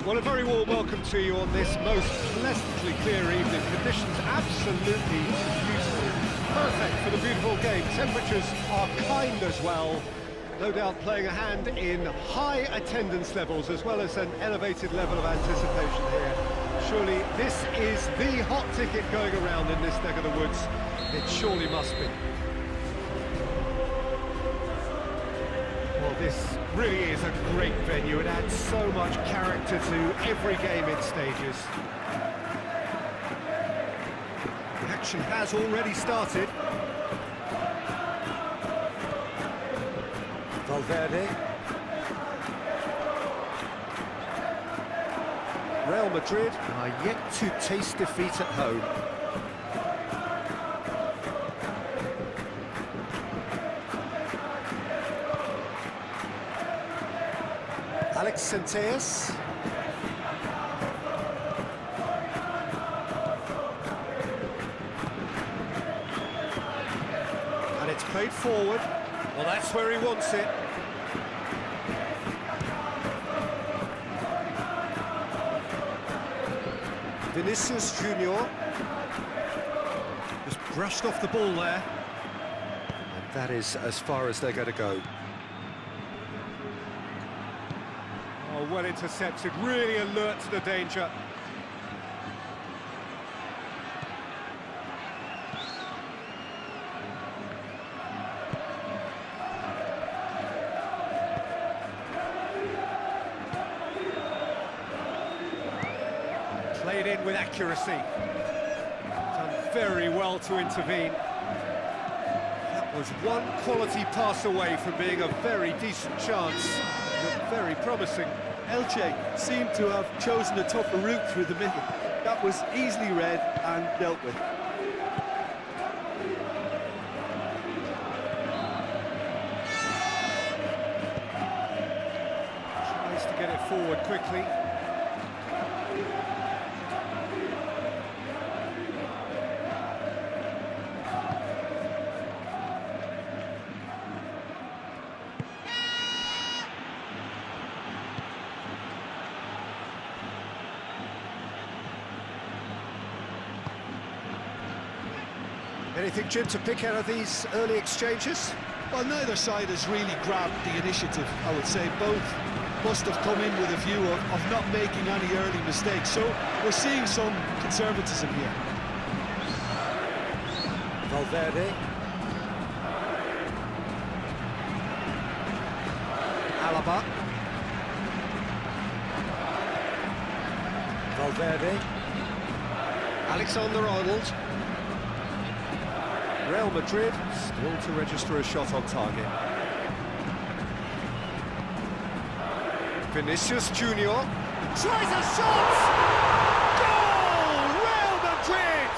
Well, a very warm welcome to you on this most pleasantly clear evening. Conditions absolutely beautiful. Perfect for the beautiful game. Temperatures are kind as well. No doubt playing a hand in high attendance levels as well as an elevated level of anticipation here. Surely this is the hot ticket going around in this neck of the woods. It surely must be. Well, this really is a great venue. It adds so much character to every game it stages. The action has already started. Valverde. Real Madrid are yet to taste defeat at home. Alex Centellas. And it's played forward. Well, that's where he wants it. Vinicius Junior. Just brushed off the ball there. And that is as far as they're going to go. Oh, well intercepted, really alert to the danger. Played in with accuracy. Done very well to intervene. That was one quality pass away from being a very decent chance. Looked very promising. Elche seemed to have chosen a tougher route through the middle. That was easily read and dealt with. Tries to get it forward quickly. Anything, Jim, to pick out of these early exchanges? Well, neither side has really grabbed the initiative, I would say. Both must have come in with a view of not making any early mistakes. So we're seeing some conservatism here. Valverde. Alaba. Valverde. Alexander-Arnold. Real Madrid still to register a shot on target. Vinicius Junior tries a shot! Goal! Real Madrid!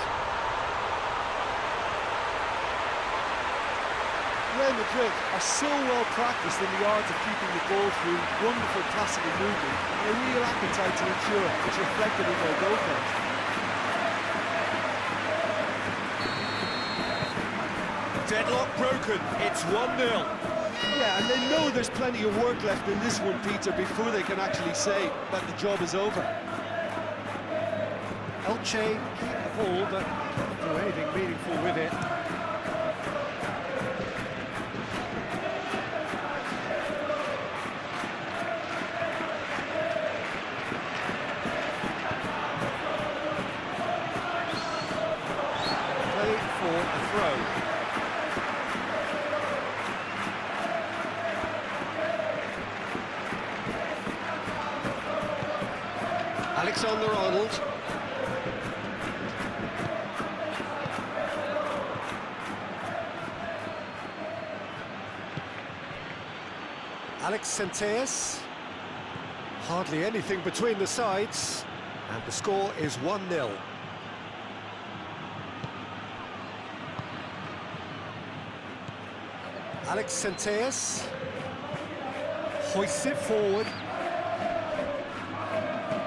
Real Madrid are so well practiced in the art of keeping the ball through wonderful passing and movement, and a real appetite to ensure it's reflected in their goal count. Deadlock broken, it's 1-0. Yeah, and they know there's plenty of work left in this one, Peter, before they can actually say that the job is over. Elche keep the ball, but can't do anything meaningful with it. Play for a throw. Alexander-Arnold. Alex Centellas. Hardly anything between the sides, and the score is 1-0. Alex Centellas hoists it forward.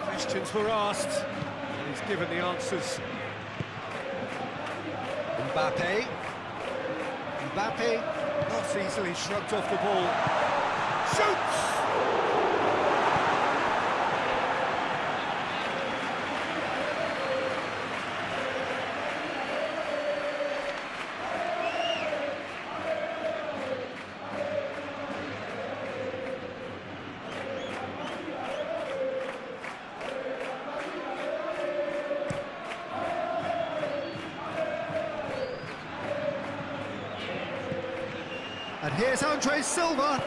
Questions were asked, and he's given the answers. Mbappe. Mbappe not easily shrugged off the ball. Shoots! And here's Andre Silva.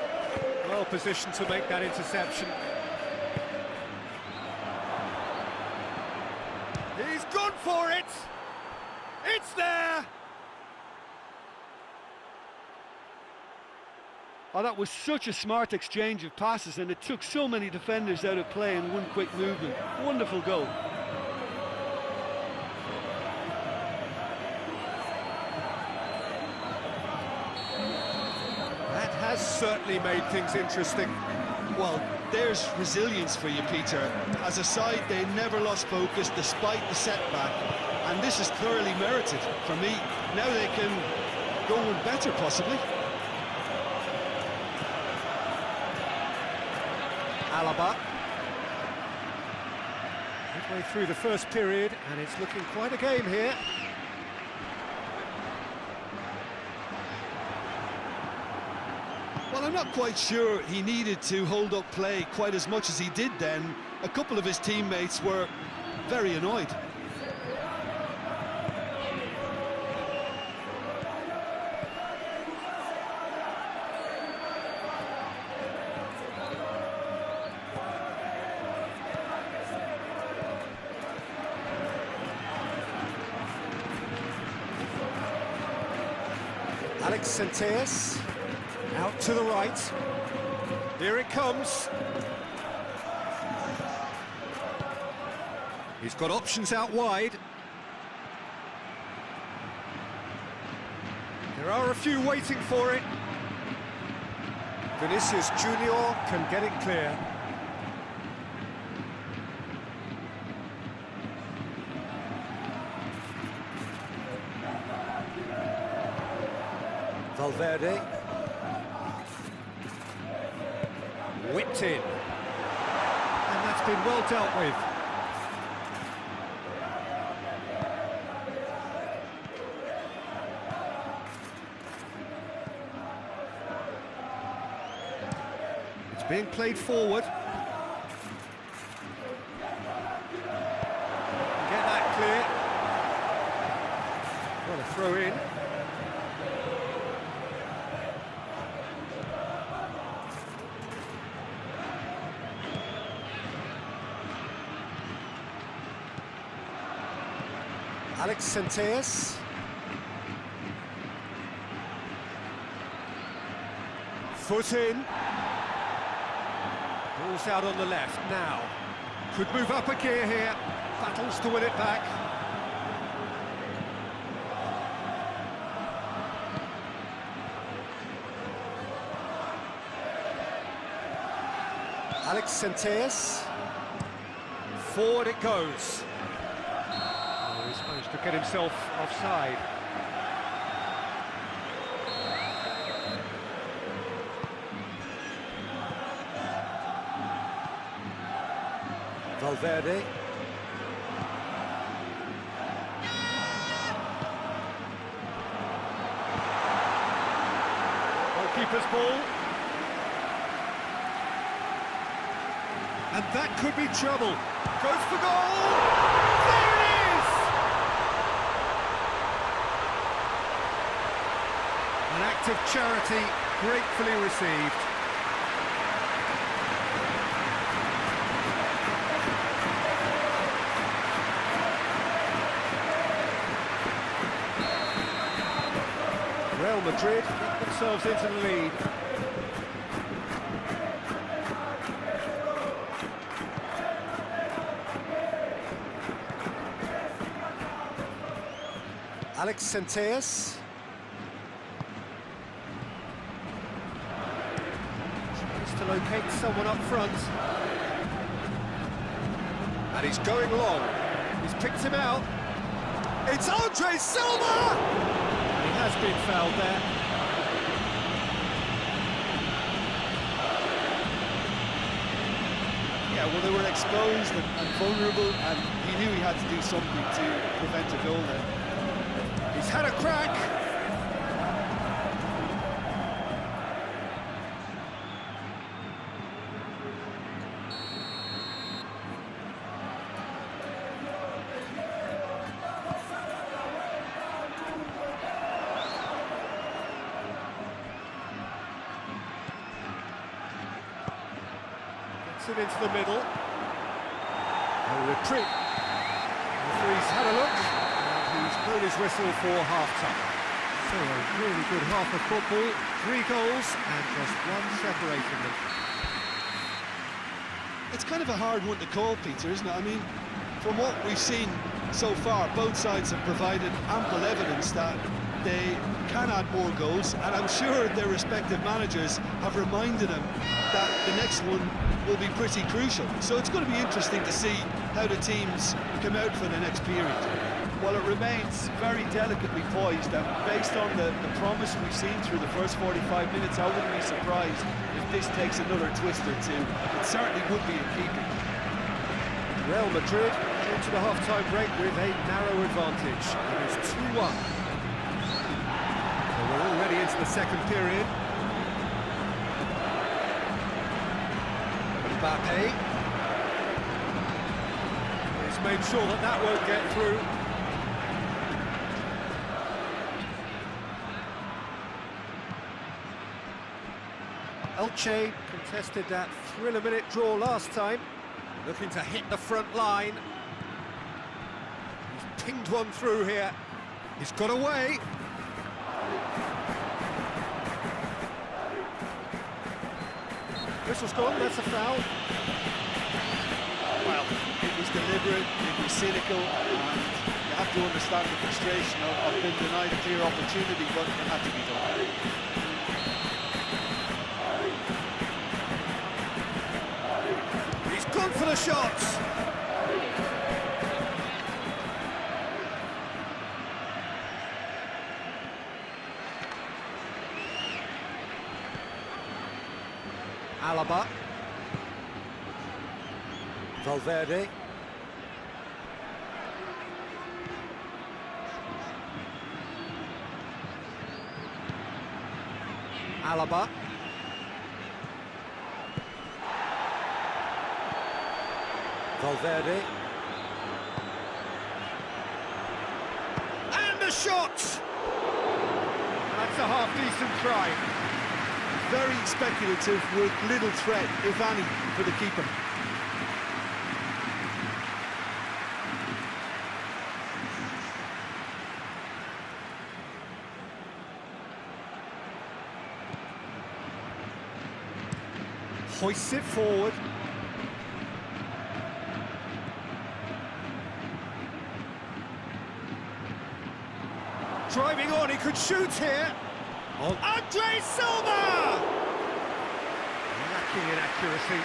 Well positioned to make that interception. He's gone for it! It's there! Oh, that was such a smart exchange of passes, and it took so many defenders out of play in one quick movement. Wonderful goal. That has certainly made things interesting. Well, there's resilience for you, Peter. As a side, they never lost focus despite the setback, and this is thoroughly merited for me. Now they can go one better, possibly. Alaba. Midway through the first period, and it's looking quite a game here. Well, I'm not quite sure he needed to hold up play quite as much as he did then. A couple of his teammates were very annoyed. Alex Senteas, out to the right. Here it comes. He's got options out wide. There are a few waiting for it. Vinicius Junior can get it clear. Valverde. Whipped in. And that's been well dealt with. It's being played forward. Get that clear. What a throw in. Alex Senteas. Foot in. Ball's out on the left now. Could move up a gear here. Battles to win it back. Alex Senteas. Forward it goes. He's managed to get himself offside. Valverde. Goalkeeper's ball. And that could be trouble. Goes for goal! There it is! An act of charity gratefully received. Real Madrid get themselves into the lead. Alex Senteas. Tries to locate someone up front. And he's going long. He's picked him out. It's Andre Silva! He has been fouled there. Yeah, well, they were exposed and vulnerable, and he knew he had to do something to prevent a goal there. He's had a crack. Gets it into the middle. A retreat. The referee's had a look, and he's blown his whistle for half-time. So a really good half of football, 3 goals, and just one separating them. It's kind of a hard one to call, Peter, isn't it? I mean, from what we've seen so far, both sides have provided ample evidence that they can add more goals, and I'm sure their respective managers have reminded them that the next one will be pretty crucial. So it's going to be interesting to see how the teams come out for the next period. Well, it remains very delicately poised, and based on the promise we've seen through the first 45 minutes, I wouldn't be surprised if this takes another twist or two. It certainly would be in keeping. Real Madrid into the half-time break with a narrow advantage. It is 2-1. So we're already into the second period. Mbappe. He's made sure that that won't get through. Elche contested that thriller-minute draw last time, looking to hit the front line. He's pinged one through here. He's got away. Whistle's gone, that's a foul. Well, it was deliberate, it was cynical, and you have to understand the frustration of being denied a clear opportunity, but it had to be done. He's gone for the shots. Alaba. Valverde. Alaba. Valverde. And a shot! That's a half-decent try. Very speculative with little threat, if any, for the keeper. Hoists it forward. Driving on, he could shoot here. On Andre Silva! Lacking in accuracy.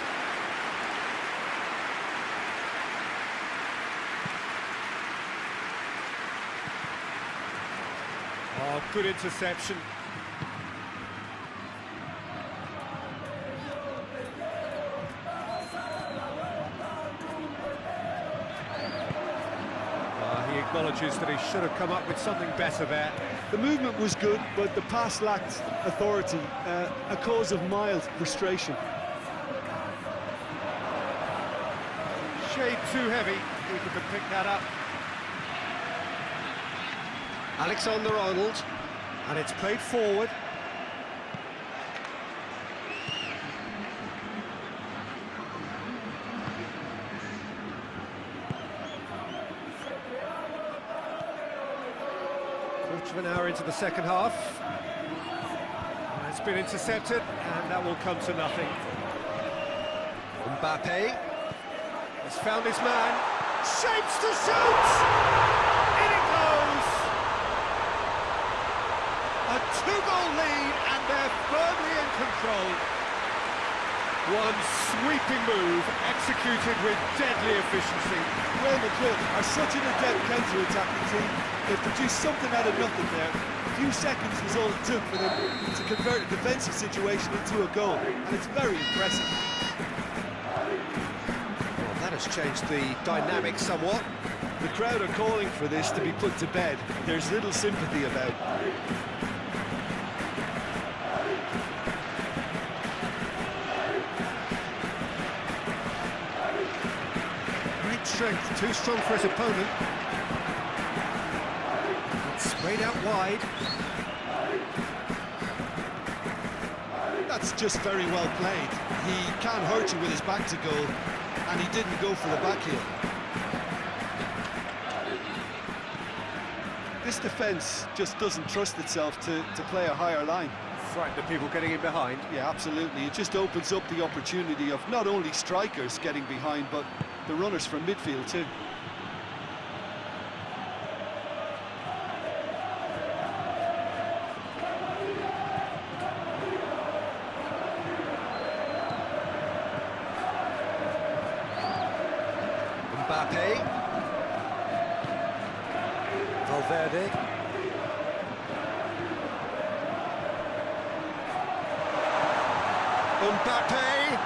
Oh, good interception. He acknowledges that he should have come up with something better there. The movement was good, but the pass lacked authority, a cause of mild frustration. Shade too heavy, keeper could pick that up. Alexander-Arnold, and it's played forward. Quarter of an hour into the second half. And it's been intercepted, and that will come to nothing. Mbappe has found his man. Shapes to shoot! In it goes! A 2-goal lead, and they're firmly in control. One sweeping move, executed with deadly efficiency. Real Madrid are such an adept counter-attacking team. They produced something out of nothing there. A few seconds was all it took for them to convert a defensive situation into a goal, and it's very impressive. Well, that has changed the dynamic somewhat. The crowd are calling for this to be put to bed. There's little sympathy about. Great strength, too strong for his opponent. It's sprayed out wide. That's just very well played. He can't hurt you with his back to goal, and he didn't go for the back heel. This defence just doesn't trust itself to play a higher line. Frightened of people getting in behind. Yeah, absolutely. It just opens up the opportunity of not only strikers getting behind, but the runners from midfield too. Mbappe. Valverde. Mbappe!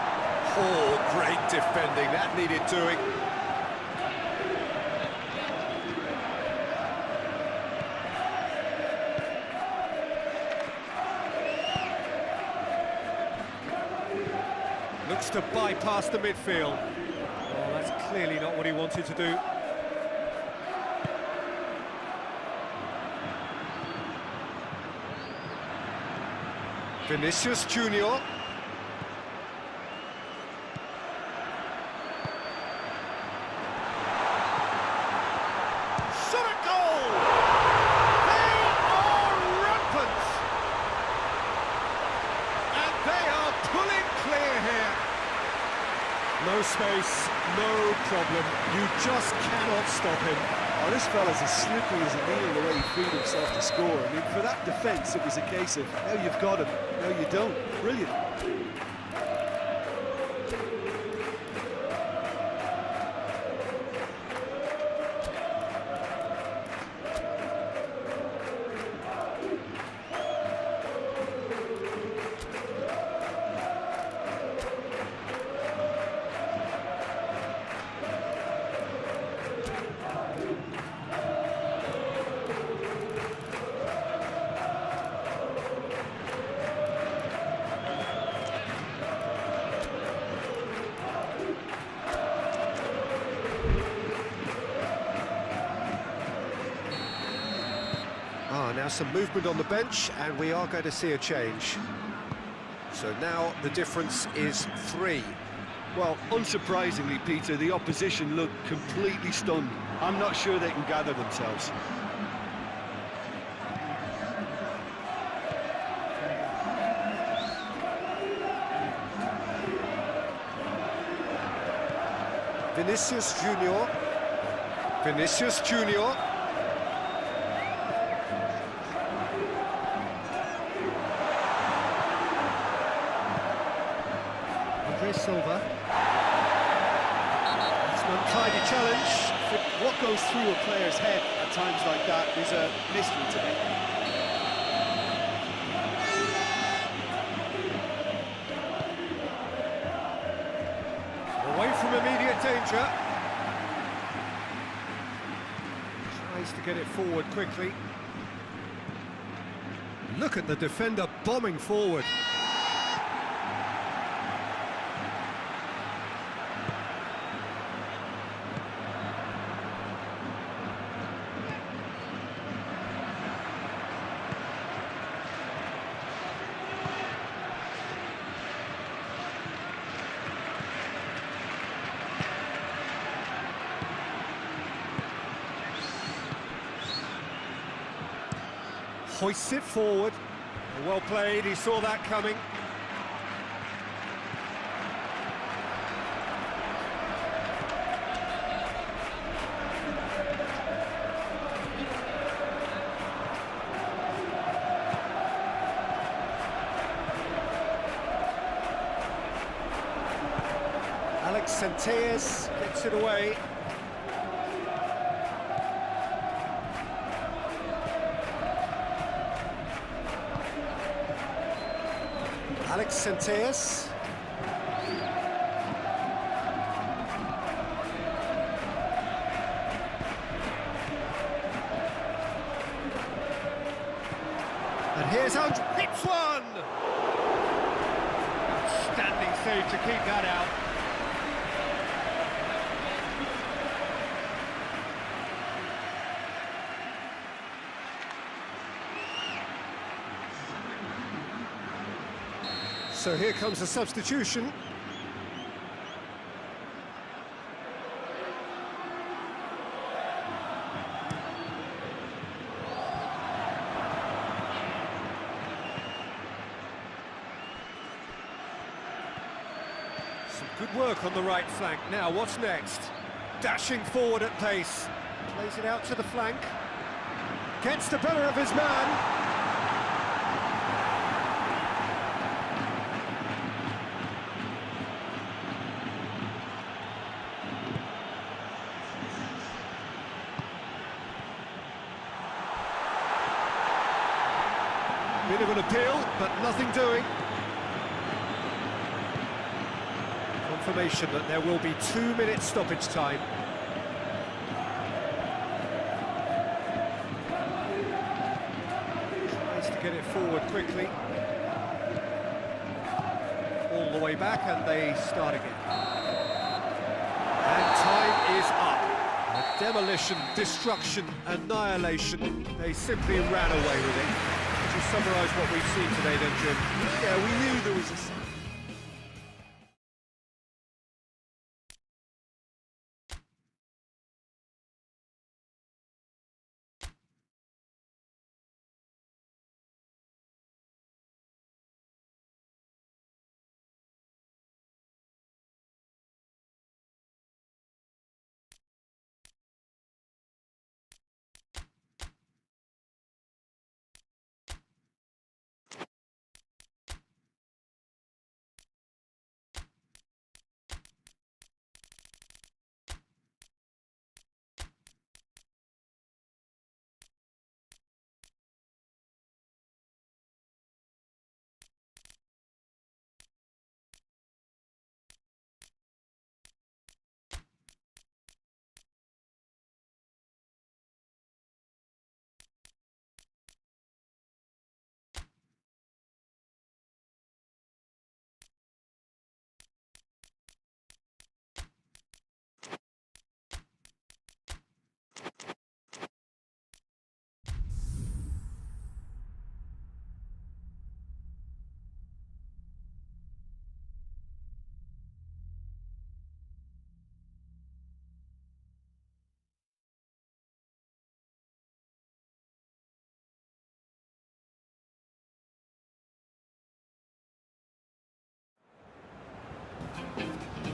Oh, great defending, that needed doing. Looks to bypass the midfield. Oh, that's clearly not what he wanted to do. Vinicius Junior. Shot a goal! They are rampant! And they are pulling clear here. No space, no problem. You just cannot stop him. Oh, this fella's as slippery as a needle the way he freed himself to score. I mean, for that defence, it was a case of, now you've got him, now you don't. Brilliant. Now some movement on the bench, and we are going to see a change. So now the difference is 3. Well, unsurprisingly, Peter, the opposition look completely stunned. I'm not sure they can gather themselves. Vinicius Junior. Vinicius Junior. Silva. It's an untidy challenge. What goes through a player's head at times like that is a mystery to me. Away from immediate danger. Tries to get it forward quickly. Look at the defender bombing forward. Hoists it forward. Well played, he saw that coming. Alex Centelles gets it away. Alex Centelles. And here's Andre. Hits one! Outstanding save to keep that out. So here comes the substitution. Good work on the right flank. Now, what's next? Dashing forward at pace. Plays it out to the flank. Gets the better of his man. Bit of an appeal, but nothing doing. Confirmation that there will be 2 minutes stoppage time. Tries to get it forward quickly. All the way back, and they start again. And time is up. A demolition, destruction, annihilation. They simply ran away with it. To summarise what we've seen today then, Jim. Yeah, we knew there was a...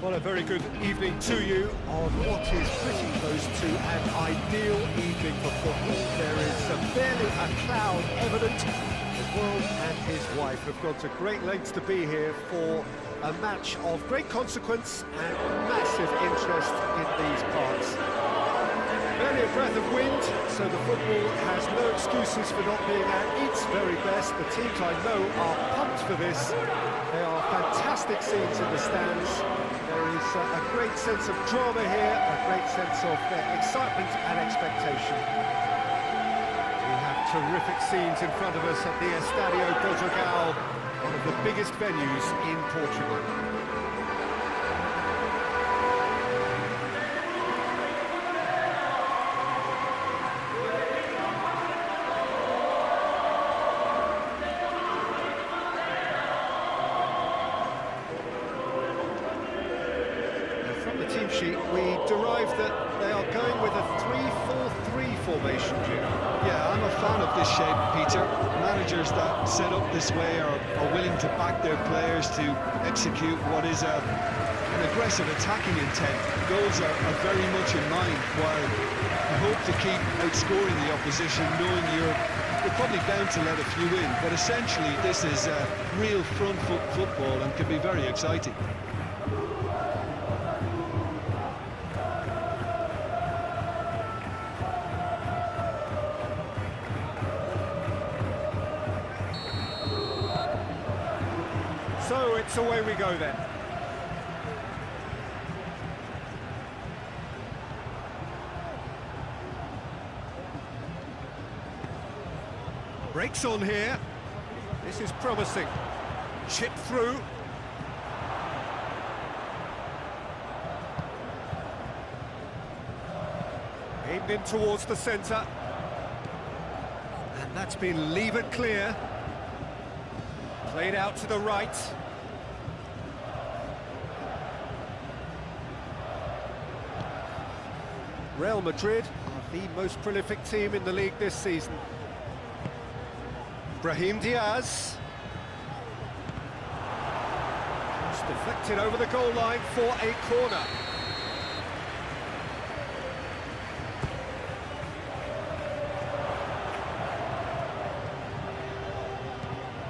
Well, a very good evening to you on what is pretty close to an ideal evening for football. There is barely a cloud evident. The world and his wife have gone to great lengths to be here for a match of great consequence and massive interest in these parts. Barely a breath of wind, so the football has no excuses for not being at its very best. The teams I know are pumped for this. There are fantastic scenes in the stands. There is a great sense of drama here, a great sense of excitement and expectation. We have terrific scenes in front of us at the Estadio do Dragão, one of the biggest venues in Portugal. Team sheet, we derive that they are going with a 3-4-3 formation, Jim. Yeah, I'm a fan of this shape, Peter. Managers that set up this way are willing to back their players to execute what is an aggressive attacking intent. Goals are very much in mind, while you hope to keep outscoring the opposition, knowing you're probably bound to let a few in. But essentially, this is real front foot football and can be very exciting. So it's away we go then. Breaks on here. This is promising. Chip through. Aimed in towards the centre. And that's been levered clear. Played out to the right. Real Madrid are the most prolific team in the league this season. Brahim Diaz. Cross deflected over the goal line for a corner.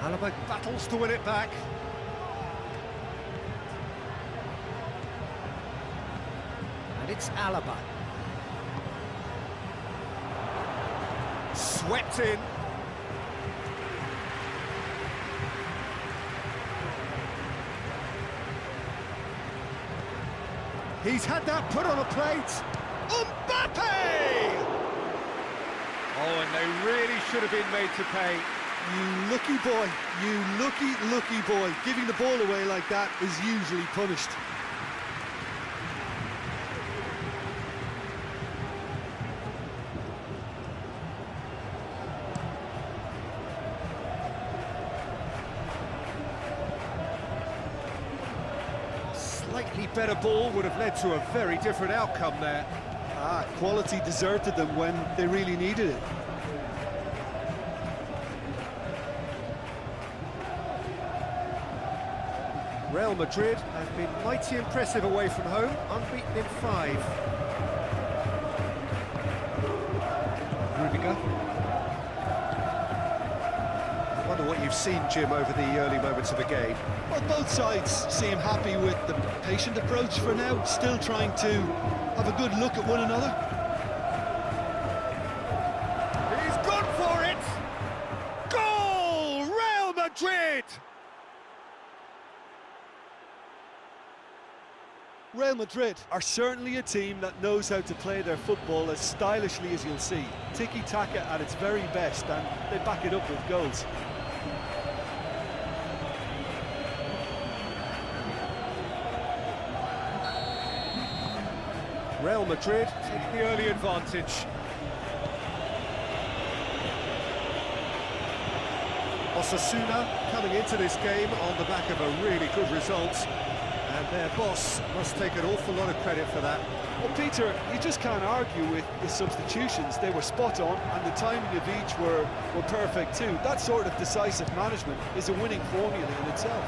Alaba battles to win it back. And it's Alaba. Swept in. He's had that put on a plate. Mbappe! Oh, and they really should have been made to pay. You lucky boy, you lucky boy. Giving the ball away like that is usually punished. Slightly better ball would have led to a very different outcome there. Quality deserted them when they really needed it. Real Madrid have been mighty impressive away from home, unbeaten in 5. Rudiger. I wonder what you've seen, Jim, over the early moments of the game. Well, both sides seem happy with the patient approach for now, still trying to have a good look at one another. He's gone for it! Goal! Real Madrid! Real Madrid are certainly a team that knows how to play their football as stylishly as you'll see. Tiki-taka at its very best, and they back it up with goals. Real Madrid take the early advantage. Osasuna coming into this game on the back of a really good result. And their boss must take an awful lot of credit for that. Well, Peter, you just can't argue with the substitutions. They were spot on, and the timing of each were perfect too. That sort of decisive management is a winning formula in itself.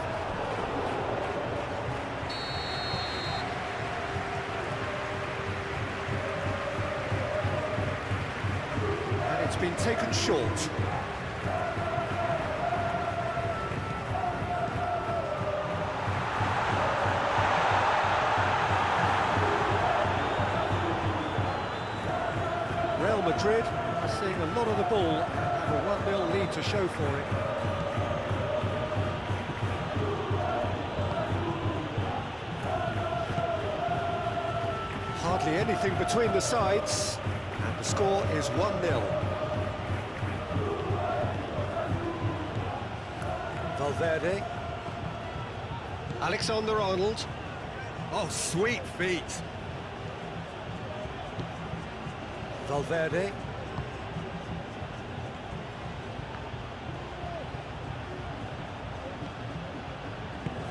And it's been taken short. Real Madrid are seeing a lot of the ball and have a 1-0 lead to show for it. Hardly anything between the sides, and the score is 1-0. Valverde. Alexander-Arnold. Oh, sweet feet. Valverde.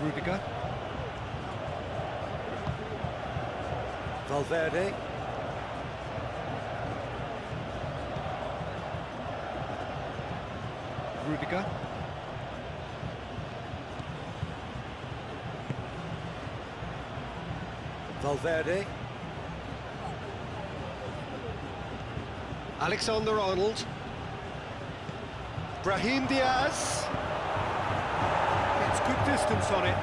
Rudiger. Valverde. Rudiger. Valverde. Alexander-Arnold. Brahim Diaz. Gets good distance on it.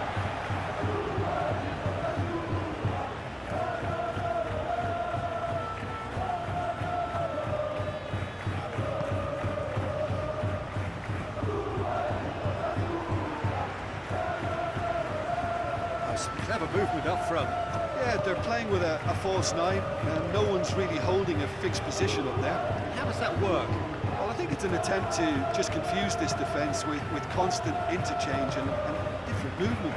Nice, clever movement up front. Yeah, they're playing with a false 9, and no one's really holding a fixed position up there. How does that work? Well, I think it's an attempt to just confuse this defence with constant interchange and different movement.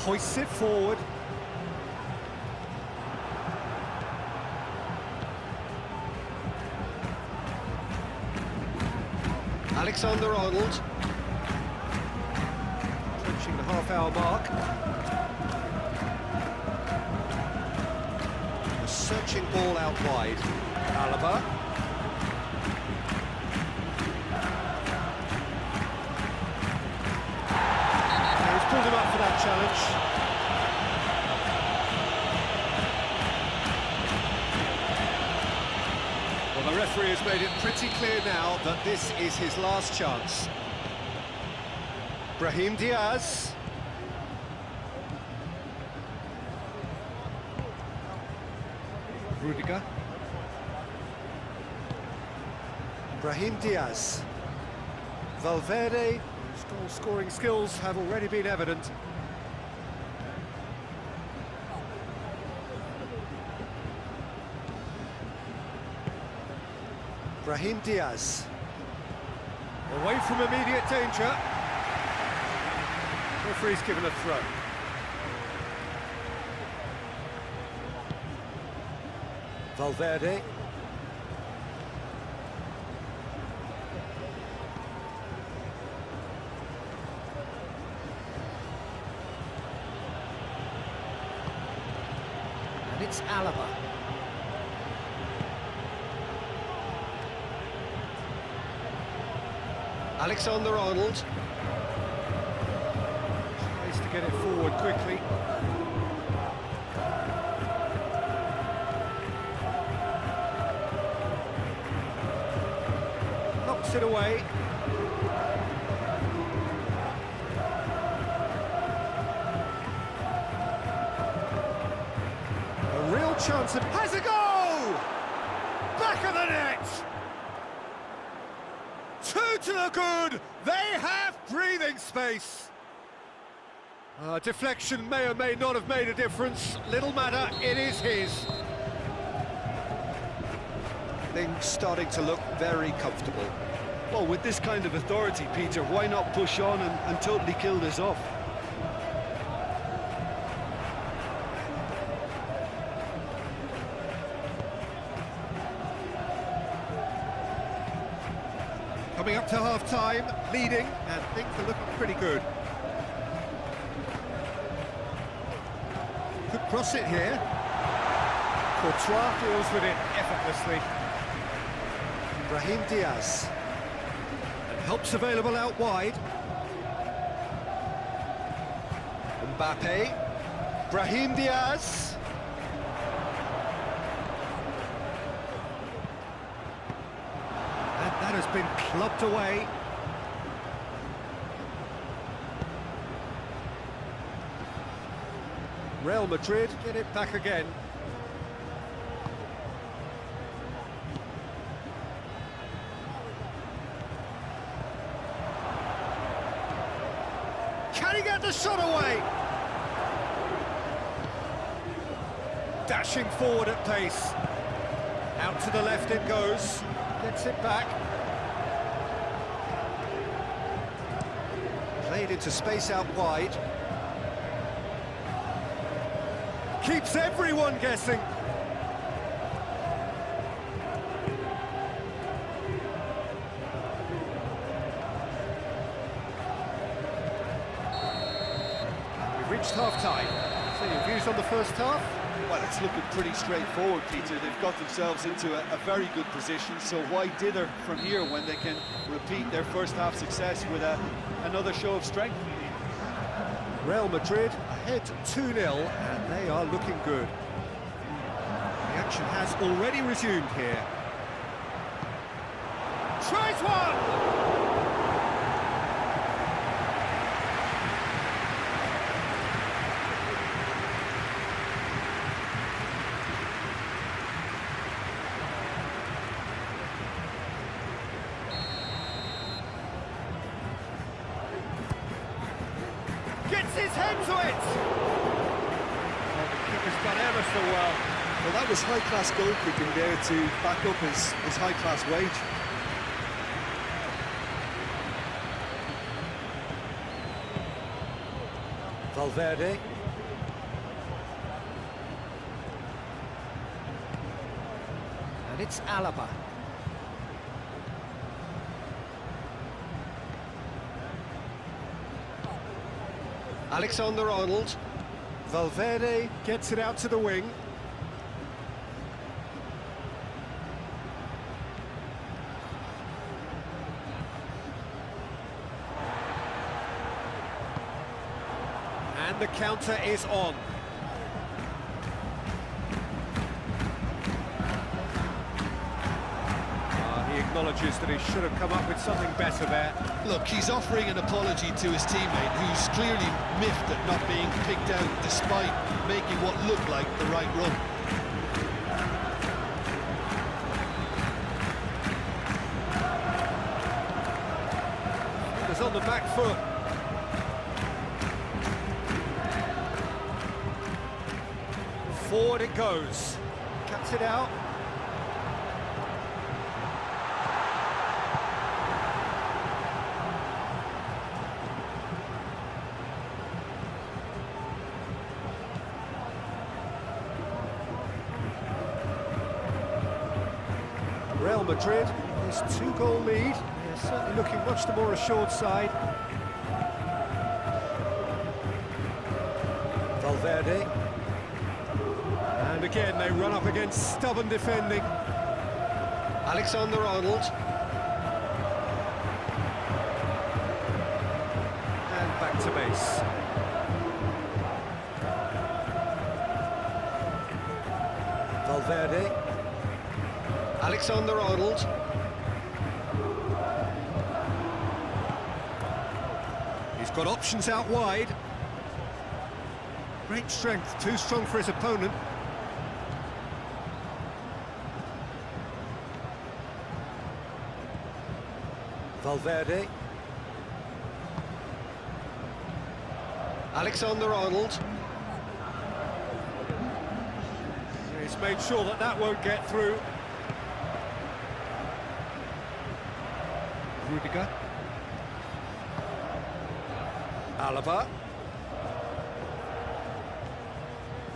Hoists it forward. Alexander-Arnold. Approaching the half-hour mark. A searching ball out wide. Alaba. He's pulled him up for that challenge. Well, the referee has made it pretty clear now that this is his last chance. Brahim Diaz. Rudiger. Brahim Diaz. Valverde, whose goal-scoring skills have already been evident. Brahim Diaz. Away from immediate danger. Referee's given a throw. Valverde. And it's Alaba. Alexander-Arnold. Tries to get it forward quickly. Knocks it away. A real chance of... Has a goal! Back of the net! Two to the good, they have breathing space. Deflection may or may not have made a difference. Little matter, it is his. Things starting to look very comfortable. Well, with this kind of authority, Peter, why not push on and totally kill this off? Coming up to half-time, leading, and things are looking pretty good. Could cross it here. Courtois deals with it effortlessly. Brahim Diaz. And help's available out wide. Mbappe. Brahim Diaz. That has been clubbed away. Real Madrid get it back again. Can he get the shot away? Dashing forward at pace. Out to the left it goes. Gets it back. Played into space out wide. Keeps everyone guessing. We've reached half-time. So your views on the first half? Well, it's looking pretty straightforward, Peter. They've got themselves into a very good position, so why dither from here when they can repeat their first half success with another show of strength? Real Madrid ahead 2-0, and they are looking good. The action has already resumed here. Tries one! Gets his head to it! Oh, the keeper's done ever so well. Well, that was high-class goalkeeping there to back up his high-class wage. Valverde. And it's Alaba. Alexander-Arnold. Valverde gets it out to the wing. And the counter is on. He acknowledges that he should have come up with something better there. Look, he's offering an apology to his teammate, who's clearly miffed at not being picked out despite making what looked like the right run. He was on the back foot. Forward it goes. Cuts it out. Real Madrid, his two-goal lead. They're certainly looking much the more assured side. Valverde. And again, they run up against stubborn defending. Alexander-Arnold. And back to base. Valverde. Alexander-Arnold. He's got options out wide. Great strength, too strong for his opponent. Valverde. Alexander-Arnold. He's made sure that that won't get through. Rudiger. Alaba.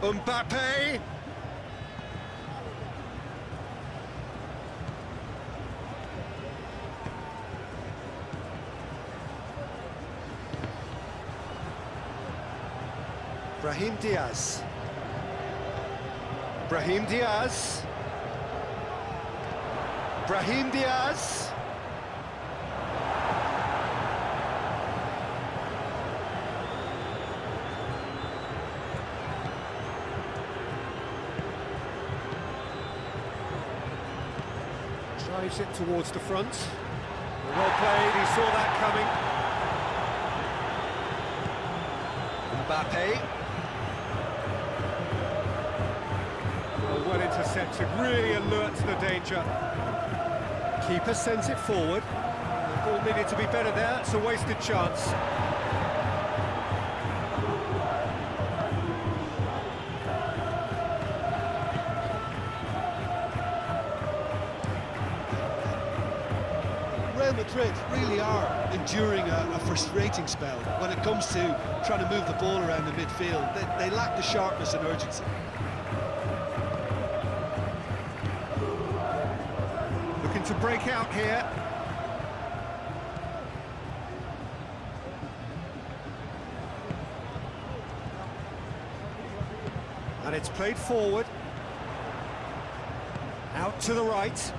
Mbappe. Brahim Diaz. Brahim Diaz. Brahim Diaz. Drives it towards the front. Well played, he saw that coming. Mbappe. Well intercepted, really alert to the danger. Keeper sends it forward. The ball needed to be better there, it's a wasted chance. Real Madrid really are enduring a frustrating spell when it comes to trying to move the ball around the midfield. They lack the sharpness and urgency. Looking to break out here. And it's played forward. Out to the right.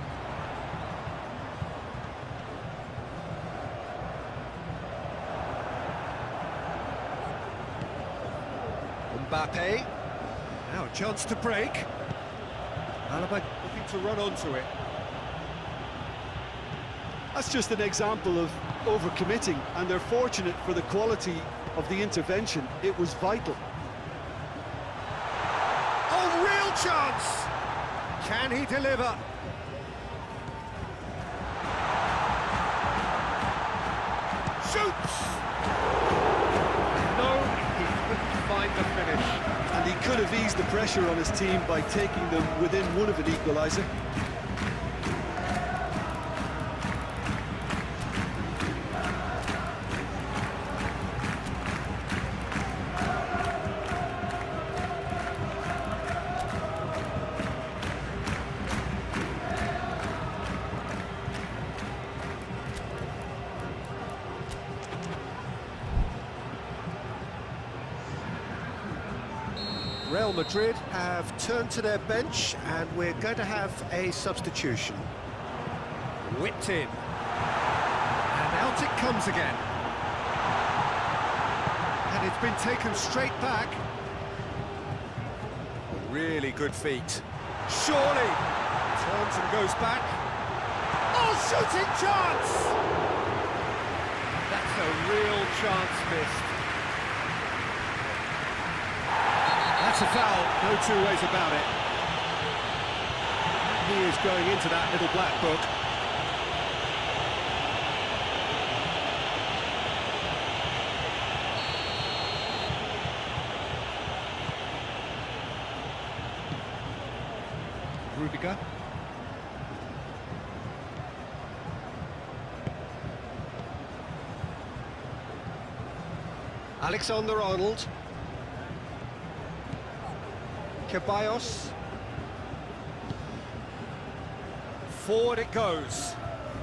Mbappe. Now a chance to break. Alaba looking to run onto it. That's just an example of overcommitting, and they're fortunate for the quality of the intervention. It was vital. Oh, real chance! Can he deliver? Shoots! No, he couldn't find the finish. And he could have eased the pressure on his team by taking them within one of an equaliser. Real Madrid have turned to their bench and we're going to have a substitution. Whipped in. And out it comes again. And it's been taken straight back. Really good feet. Surely! Turns and goes back. Oh, shooting chance! That's a real chance missed. That's a foul, no two ways about it. He is going into that little black book. Rudiger. Alexander-Arnold. Ceballos. Forward it goes.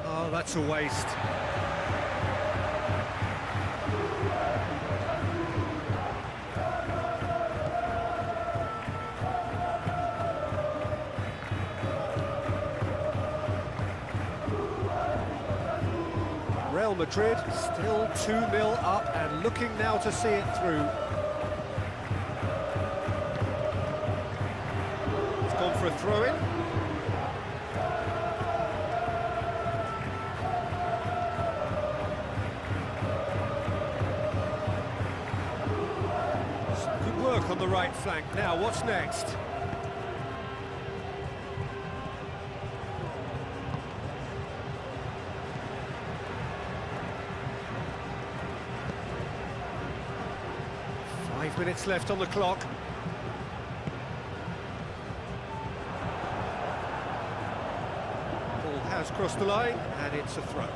Oh, that's a waste. Real Madrid still 2-0 up and looking now to see it through. It's gone for a throw-in. Some good work on the right flank. Now, what's next? Minutes left on the clock. Ball has crossed the line and it's a throw.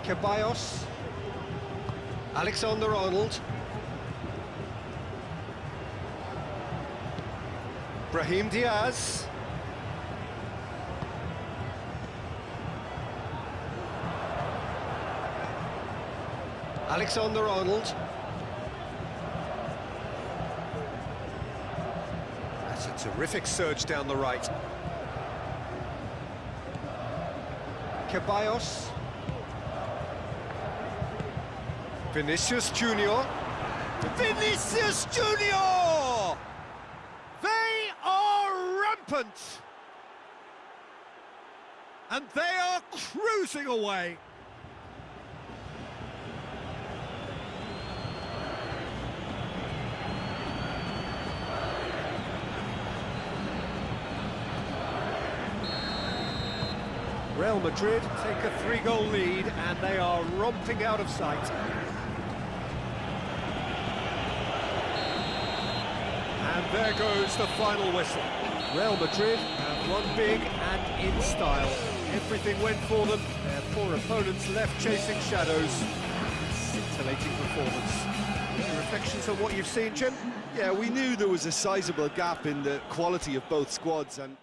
Ceballos. Alexander-Arnold. Brahim Diaz. Alexander-Arnold. That's a terrific surge down the right. Ceballos. Vinicius Junior. Vinicius Junior! They are rampant! And they are cruising away. Real Madrid take a 3-goal lead and they are romping out of sight. And there goes the final whistle. Real Madrid have won big and in style. Everything went for them, their poor opponents left chasing shadows. Scintillating performance. Any reflections on what you've seen, Jim? Yeah, we knew there was a sizable gap in the quality of both squads, and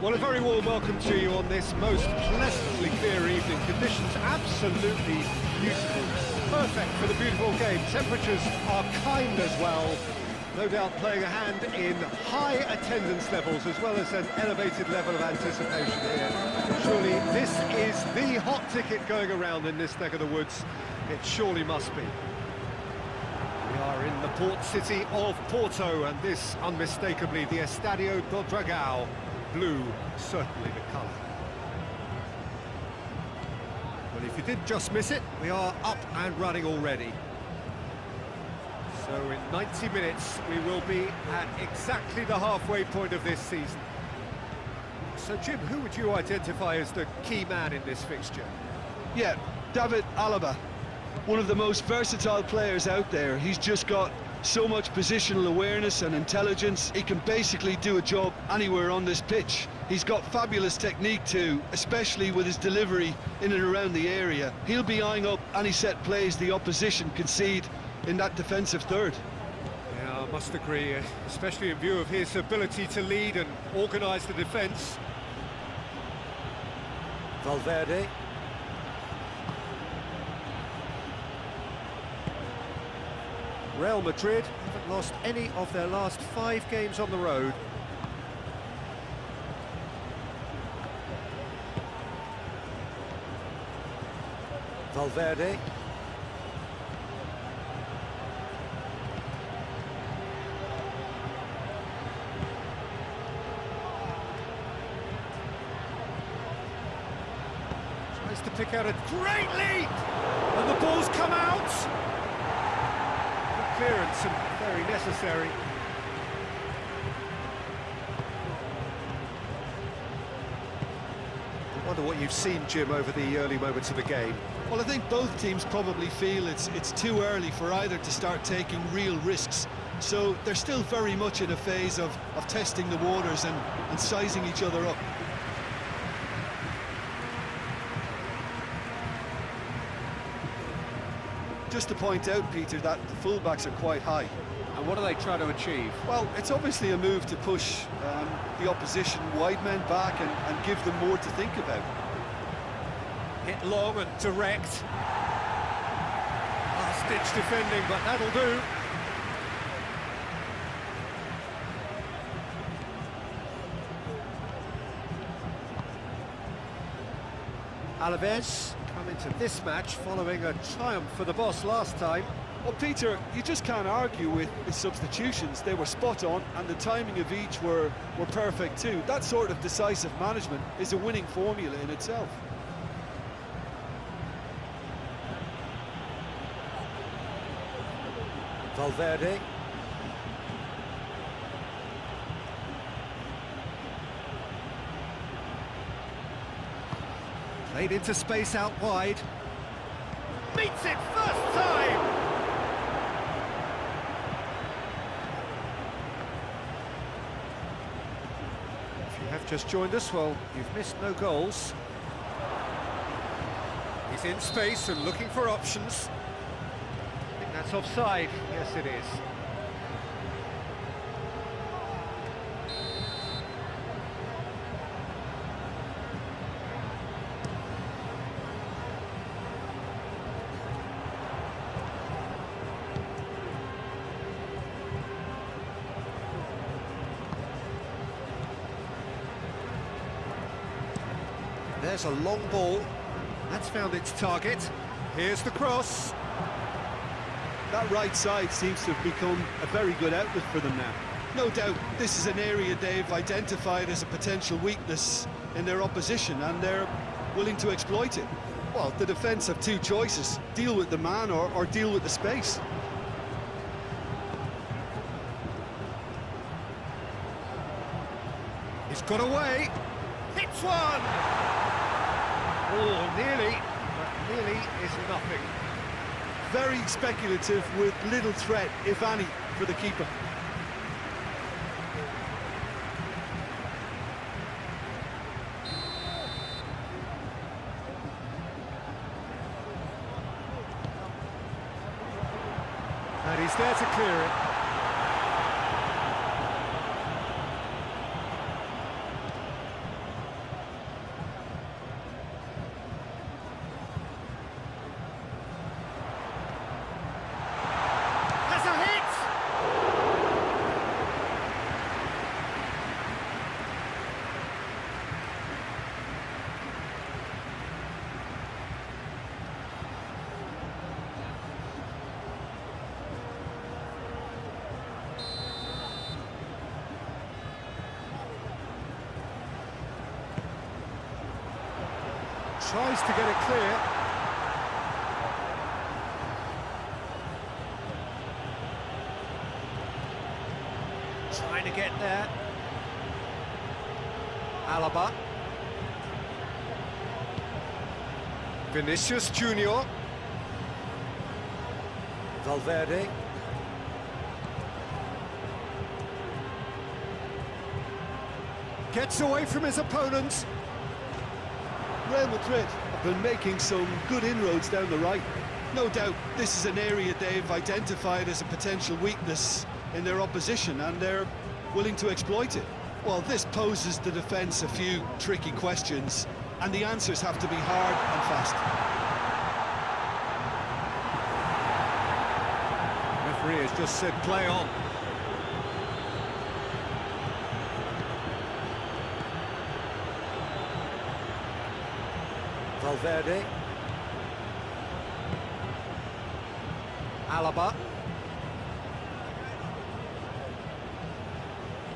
Well, a very warm welcome to you on this most pleasantly clear evening. Conditions absolutely beautiful. Perfect for the beautiful game. Temperatures are kind as well. No doubt playing a hand in high attendance levels as well as an elevated level of anticipation here. Surely this is the hot ticket going around in this neck of the woods. It surely must be. We are in the port city of Porto, and this unmistakably the Estadio do Dragão. Blue, certainly the colour. Well, if you did just miss it, we are up and running already. So in 90 minutes, we will be at exactly the halfway point of this season. So, Jim, who would you identify as the key man in this fixture? Yeah, David Alaba, one of the most versatile players out there. He's just got so much positional awareness and intelligence. He can basically do a job anywhere on this pitch. He's got fabulous technique too, especially with his delivery in and around the area. He'll be eyeing up any set plays the opposition concede in that defensive third. Yeah, I must agree, especially in view of his ability to lead and organise the defence. Valverde. Real Madrid haven't lost any of their last 5 games on the road. Valverde. Tries to pick out a great lead! And the ball's come out! Good clearance and very necessary. I wonder what you've seen, Jim, over the early moments of the game. Well, I think both teams probably feel it's too early for either to start taking real risks. So they're still very much in a phase of testing the waters and sizing each other up. Just to point out, Peter, that the fullbacks are quite high. And what are they trying to achieve? Well, it's obviously a move to push the opposition wide men back and give them more to think about. Hit long and direct. Last-ditch defending, but that'll do. Alaves come into this match following a triumph for the boss last time. Well, Peter, you just can't argue with his substitutions. They were spot on, and the timing of each were perfect too. That sort of decisive management is a winning formula in itself. Valverde. Played into space out wide. Meets it first time! If you have just joined us, well, you've missed no goals. He's in space and looking for options. I think that's offside. Yes, it is. There's a long ball. That's found its target. Here's the cross. That right side seems to have become a very good outlet for them now. No doubt this is an area they've identified as a potential weakness in their opposition, and they're willing to exploit it. Well, the defence have two choices: deal with the man or deal with the space. He's got away. Hits one! Oh, nearly, but nearly is nothing. Very speculative with little threat, if any, for the keeper. And he's there to clear it. Tries to get it clear. Trying to get there. Alaba. Vinicius Junior. Valverde. Gets away from his opponent. Real Madrid have been making some good inroads down the right. No doubt this is an area they've identified as a potential weakness in their opposition, and they're willing to exploit it. Well, this poses the defence a few tricky questions, and the answers have to be hard and fast. Referee has just said play on. Valverde. Alaba.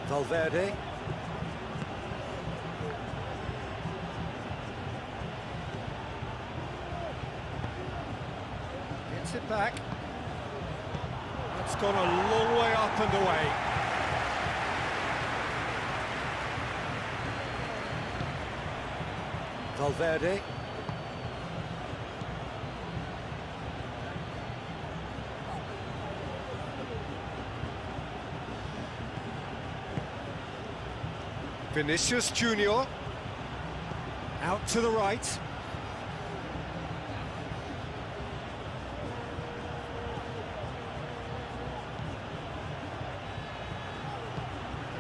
Valverde. Gets it back. That's gone a long way up and away. Valverde. Vinicius Junior. Out to the right.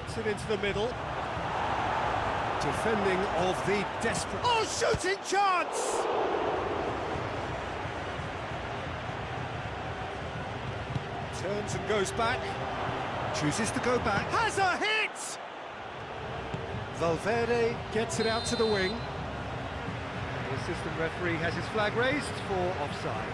Gets it into the middle. Defending of the desperate... Oh, shooting chance! Turns and goes back. Chooses to go back. Has a hit! Valverde gets it out to the wing. The assistant referee has his flag raised for offside.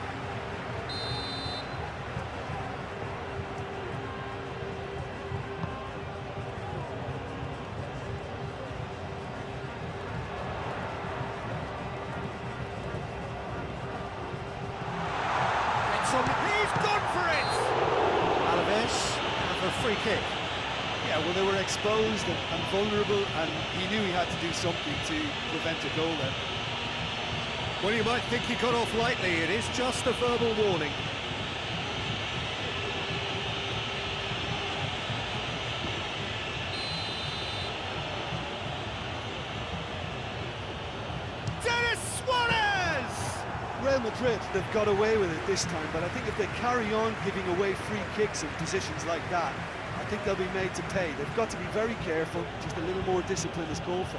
He's gone for it! Alaves have a free kick. Yeah, well, they were exposed and vulnerable, and he knew he had to do something to prevent a goal then. Well, you might think he got off lightly. It is just a verbal warning. Denis Suarez! Real Madrid, they've got away with it this time, but I think if they carry on giving away free kicks in positions like that, I think they'll be made to pay. They've got to be very careful, just a little more discipline is called for.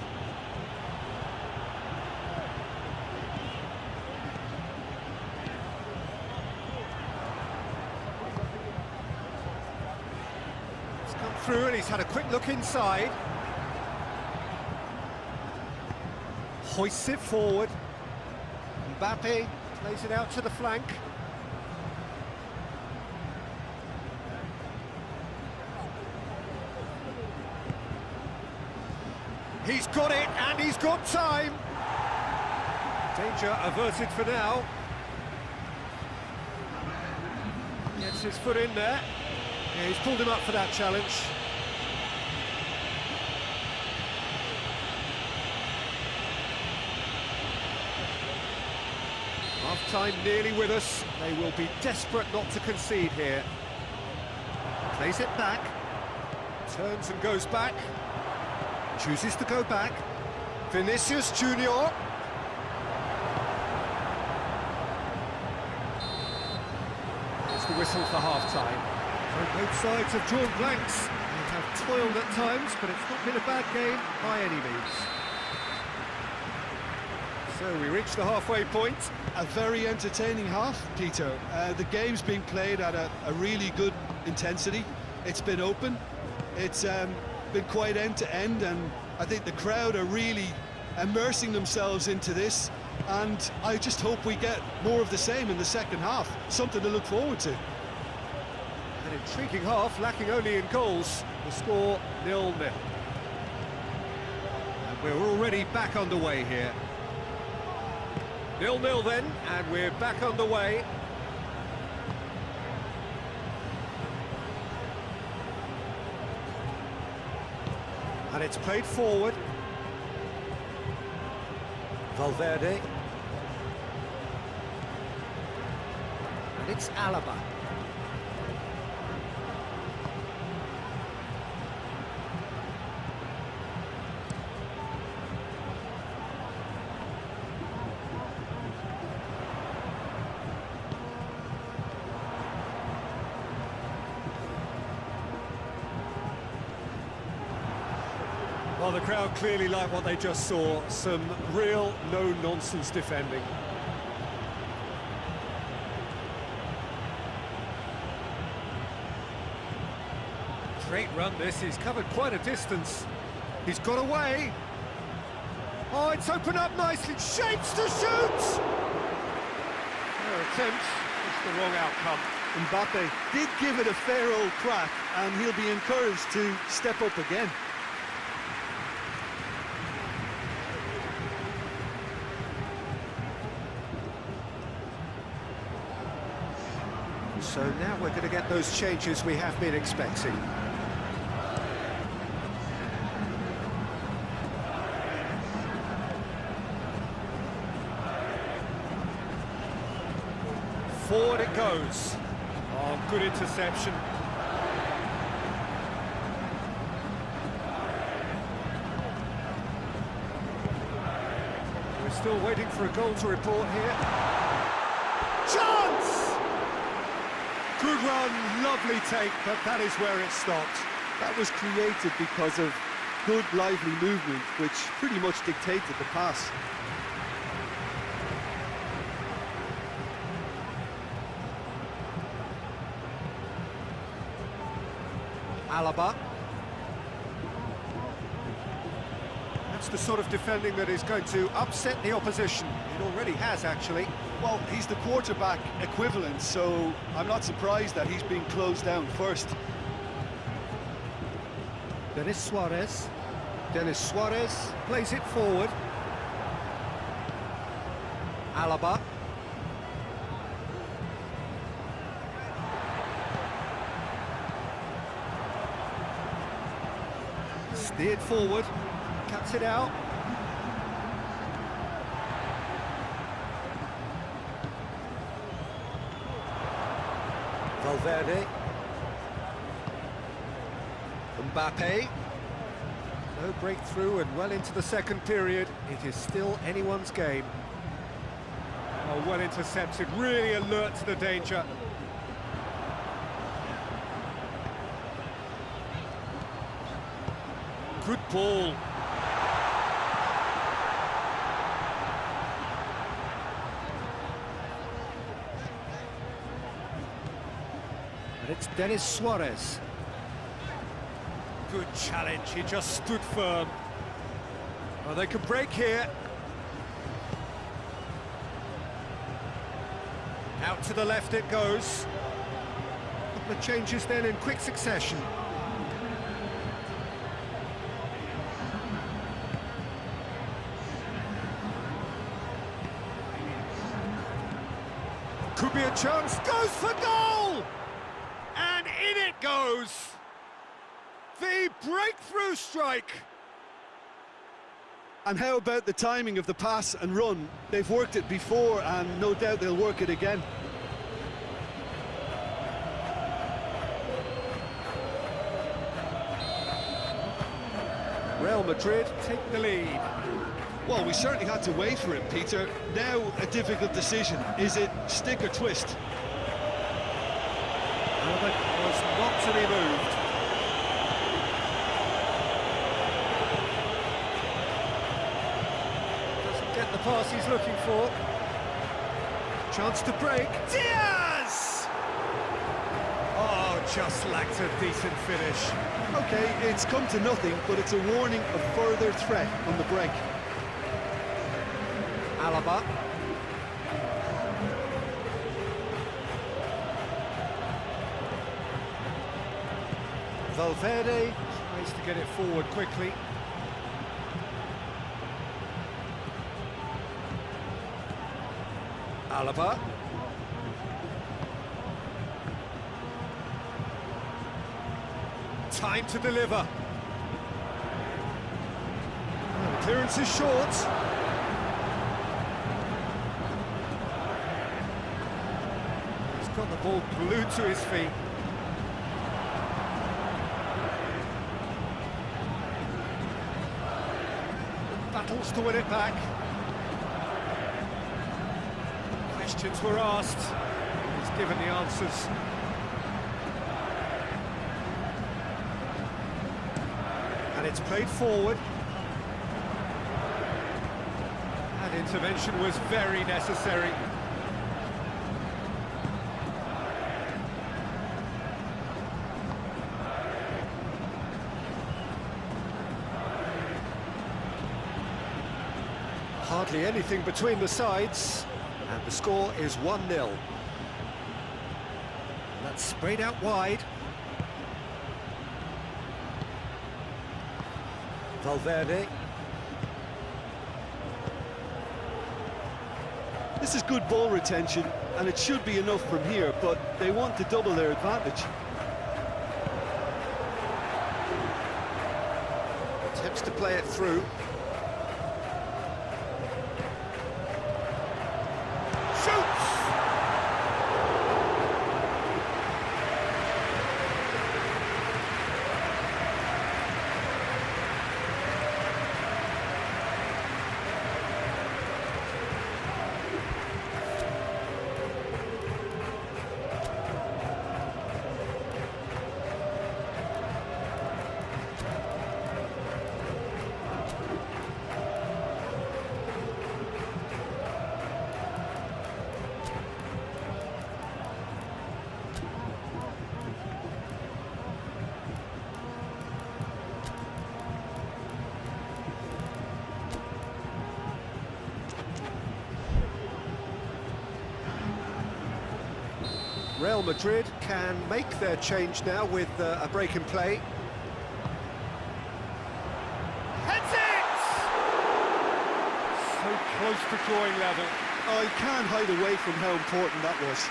He's come through and he's had a quick look inside. Hoists it forward. Mbappe plays it out to the flank. He's got it, and he's got time. Danger averted for now. Gets his foot in there. Yeah, he's pulled him up for that challenge. Half-time nearly with us. They will be desperate not to concede here. Plays it back. Turns and goes back. Chooses to go back. Vinicius Junior. There's the whistle for half-time. So both sides have drawn blanks. They have toiled at times, but it's not been a bad game by any means. So we reach the halfway point. A very entertaining half, Peter. The game's been played at a really good intensity. It's been open. It's been quite end-to-end, and I think the crowd are really immersing themselves into this, and I just hope we get more of the same in the second half. Something to look forward to. An intriguing half, lacking only in goals. The score 0-0. And we're already back underway here. 0-0 then, and we're back on the way. And it's played forward. Valverde. And it's Alaba. Well, the crowd clearly like what they just saw. Some real no-nonsense defending. Great run this, he's covered quite a distance. He's got away. Oh, it's opened up nicely, shapes to shoot! No attempt, it's the wrong outcome. Mbappe did give it a fair old crack, and he'll be encouraged to step up again. So now we're going to get those changes we have been expecting. Forward it goes. Oh, good interception. We're still waiting for a goal to report here. Chance! Good run, lovely take, but that is where it stopped. That was created because of good, lively movement, which pretty much dictated the pass. Alaba. That's the sort of defending that is going to upset the opposition. It already has, actually. Well, he's the quarterback equivalent, so I'm not surprised that he's being closed down first. Denis Suarez. Denis Suarez plays it forward. Alaba. Steered forward, cuts it out. Valverde. Mbappe. No breakthrough and well into the second period. It is still anyone's game. Oh, well intercepted, really alert to the danger. Good ball. And it's Denis Suarez. Good challenge, he just stood firm. Oh, they could break here. Out to the left it goes. A couple of changes then in quick succession. Could be a chance, goes for goal! And in it goes! The breakthrough strike! And how about the timing of the pass and run? They've worked it before, and no doubt they'll work it again. Real Madrid take the lead. Well, we certainly had to wait for it, Peter. Now a difficult decision. Is it stick or twist? Albert was not to be moved. Doesn't get the pass he's looking for. Chance to break. Diaz! Oh, just lacked a decent finish. Okay, it's come to nothing, but it's a warning of further threat on the break. Alaba. Valverde tries to get it forward quickly. Alaba. Time to deliver. Oh, clearance is short. He's got the ball glued to his feet. Battles to win it back. Questions were asked. He's given the answers. And it's played forward. That intervention was very necessary. Hardly anything between the sides, and the score is 1-0. That's sprayed out wide. Valverde. This is good ball retention, and it should be enough from here, but they want to double their advantage. Attempts to play it through. Shoots! Real Madrid can make their change now with a break in play. Heads it! So close to drawing level. Oh, you can't hide away from how important that was.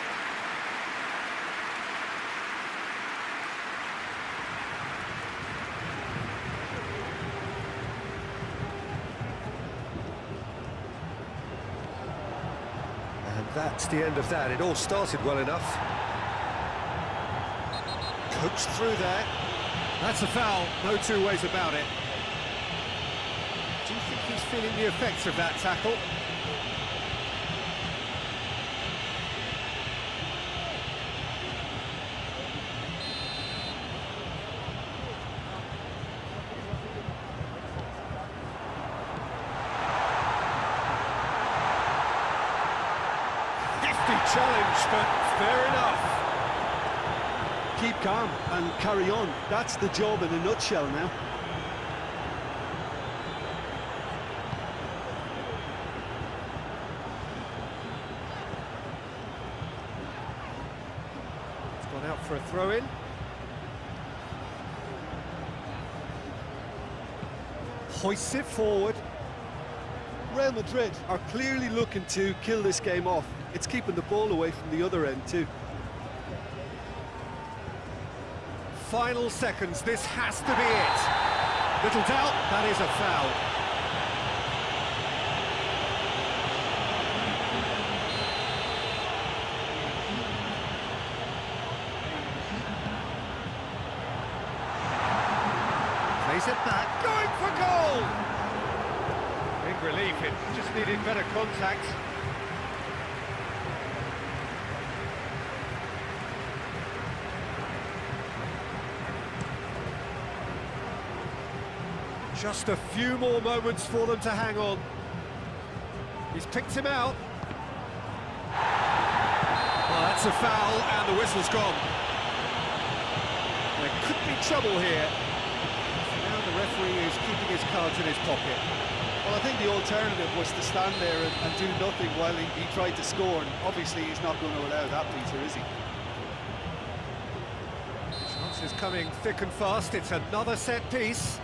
And that's the end of that. It all started well enough. Coached through there. That's a foul, no two ways about it. Do you think he's feeling the effects of that tackle? Hefty challenge, but fair enough. Keep calm and carry on. That's the job in a nutshell now. It's gone out for a throw-in. Hoists it forward. Real Madrid are clearly looking to kill this game off. It's keeping the ball away from the other end too. Final seconds, this has to be it. Little doubt, that is a foul. Plays it back, going for goal! Big relief, it just needed better contact. Just a few more moments for them to hang on. He's picked him out. Oh, that's a foul, and the whistle's gone. There could be trouble here. Now the referee is keeping his cards in his pocket. Well, I think the alternative was to stand there and do nothing while he tried to score, and obviously he's not going to allow that, Peter, is he? Chances coming thick and fast. It's another set piece.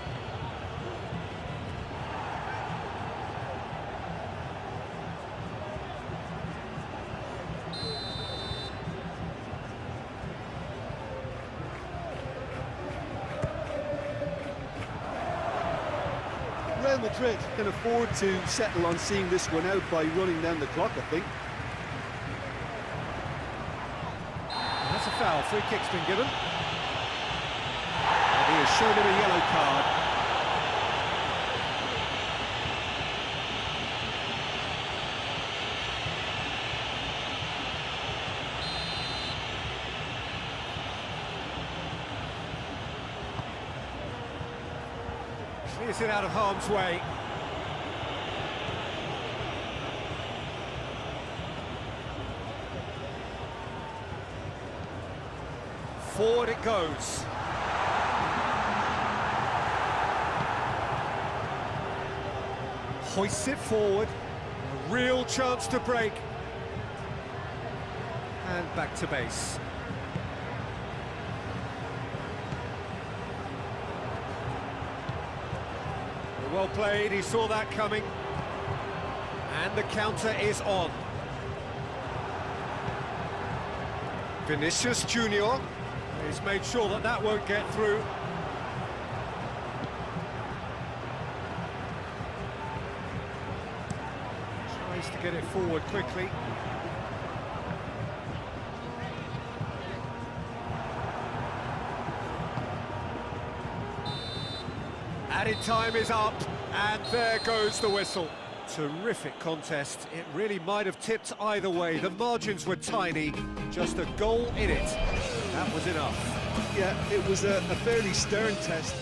Real Madrid can afford to settle on seeing this one out by running down the clock, I think. That's a foul. Free kick's been given. And he has shown him a yellow card. Clears it out of harm's way. Forward it goes. Hoists it forward. A real chance to break. And back to base. Well played, he saw that coming. And the counter is on. Vinicius Junior. He's made sure that that won't get through. Tries to get it forward quickly. Added time is up, and there goes the whistle. Terrific contest. It really might have tipped either way. The margins were tiny, just a goal in it. That was enough. Yeah, it was a fairly stern test.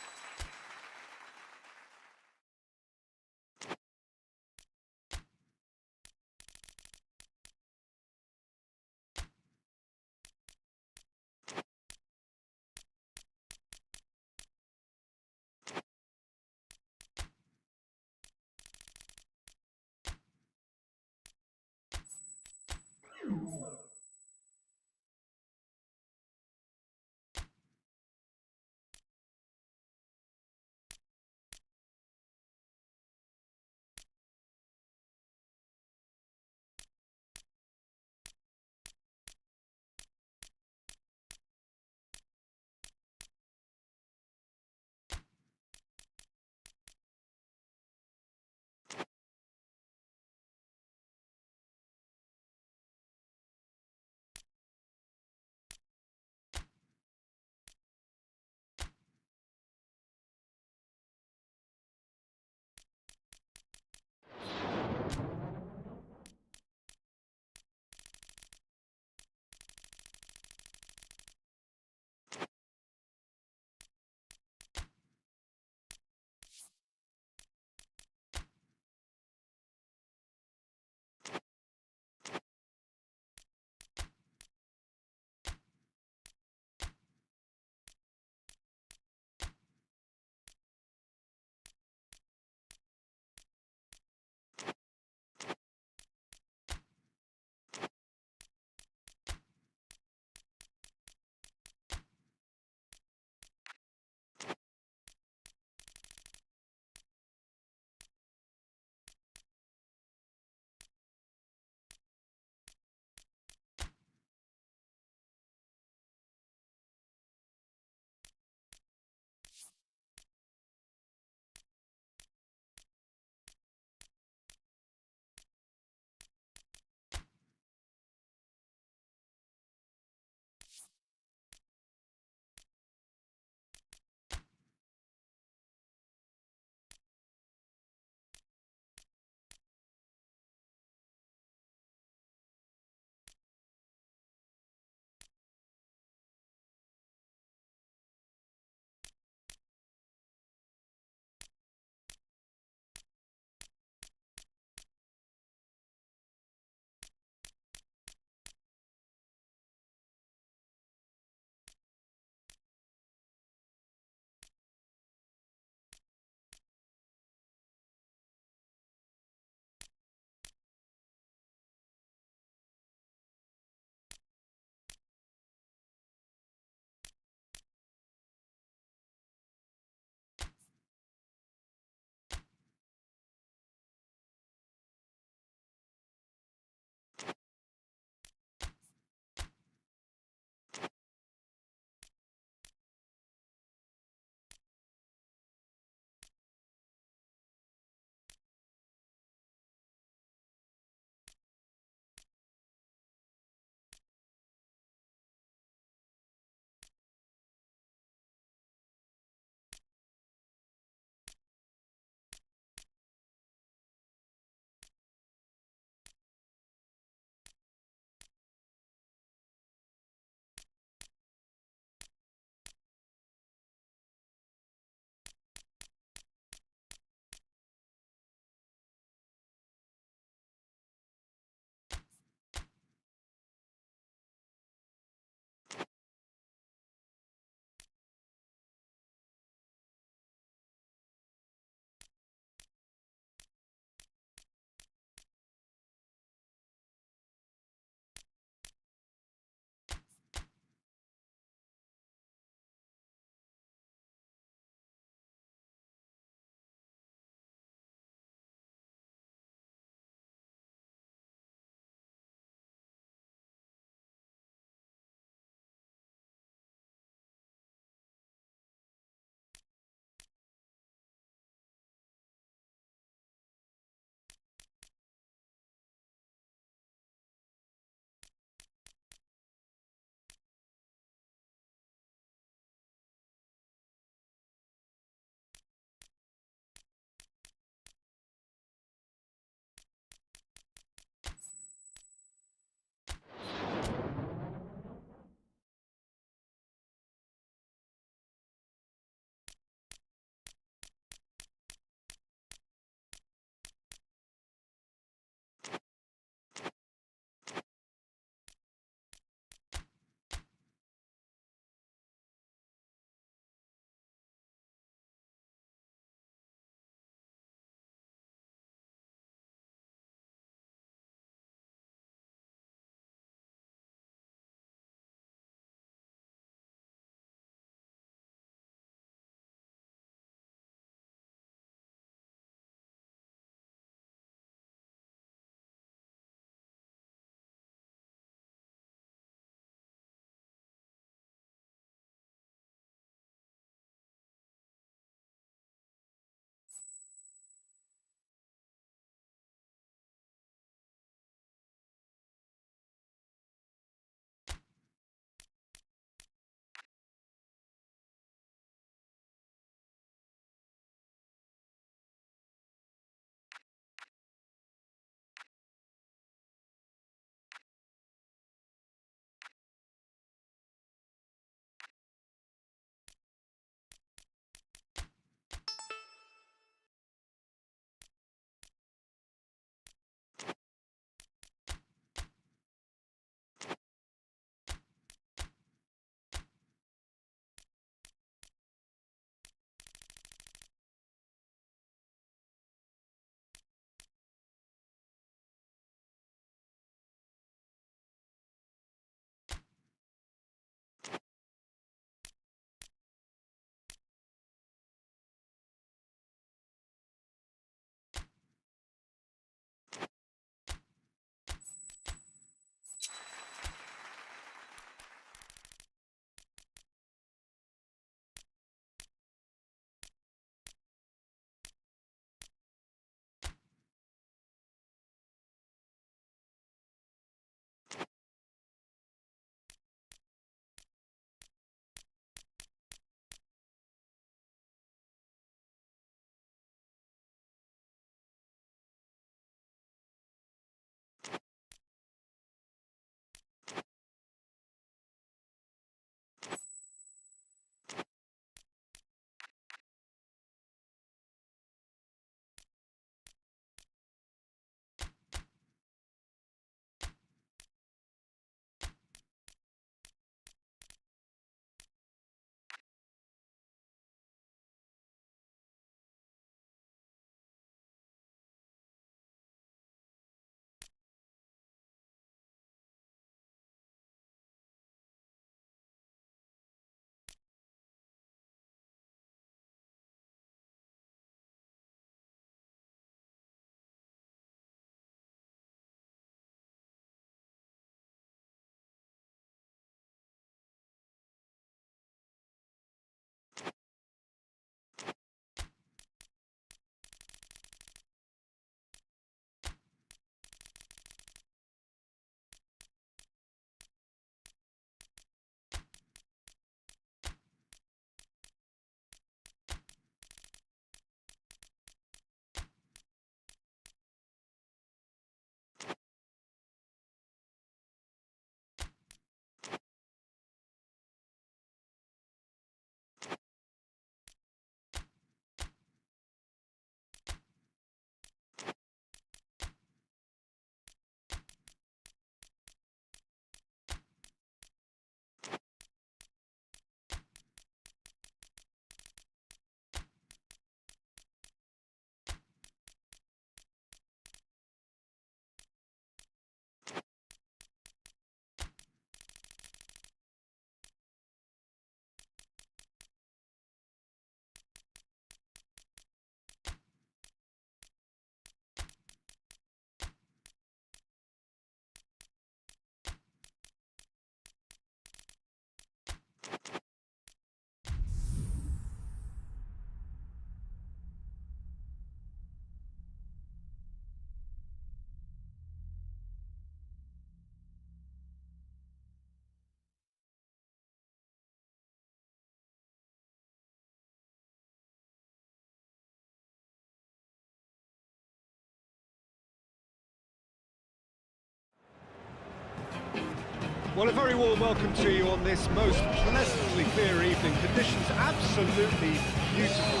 Well, a very warm welcome to you on this most pleasantly clear evening. Conditions absolutely beautiful.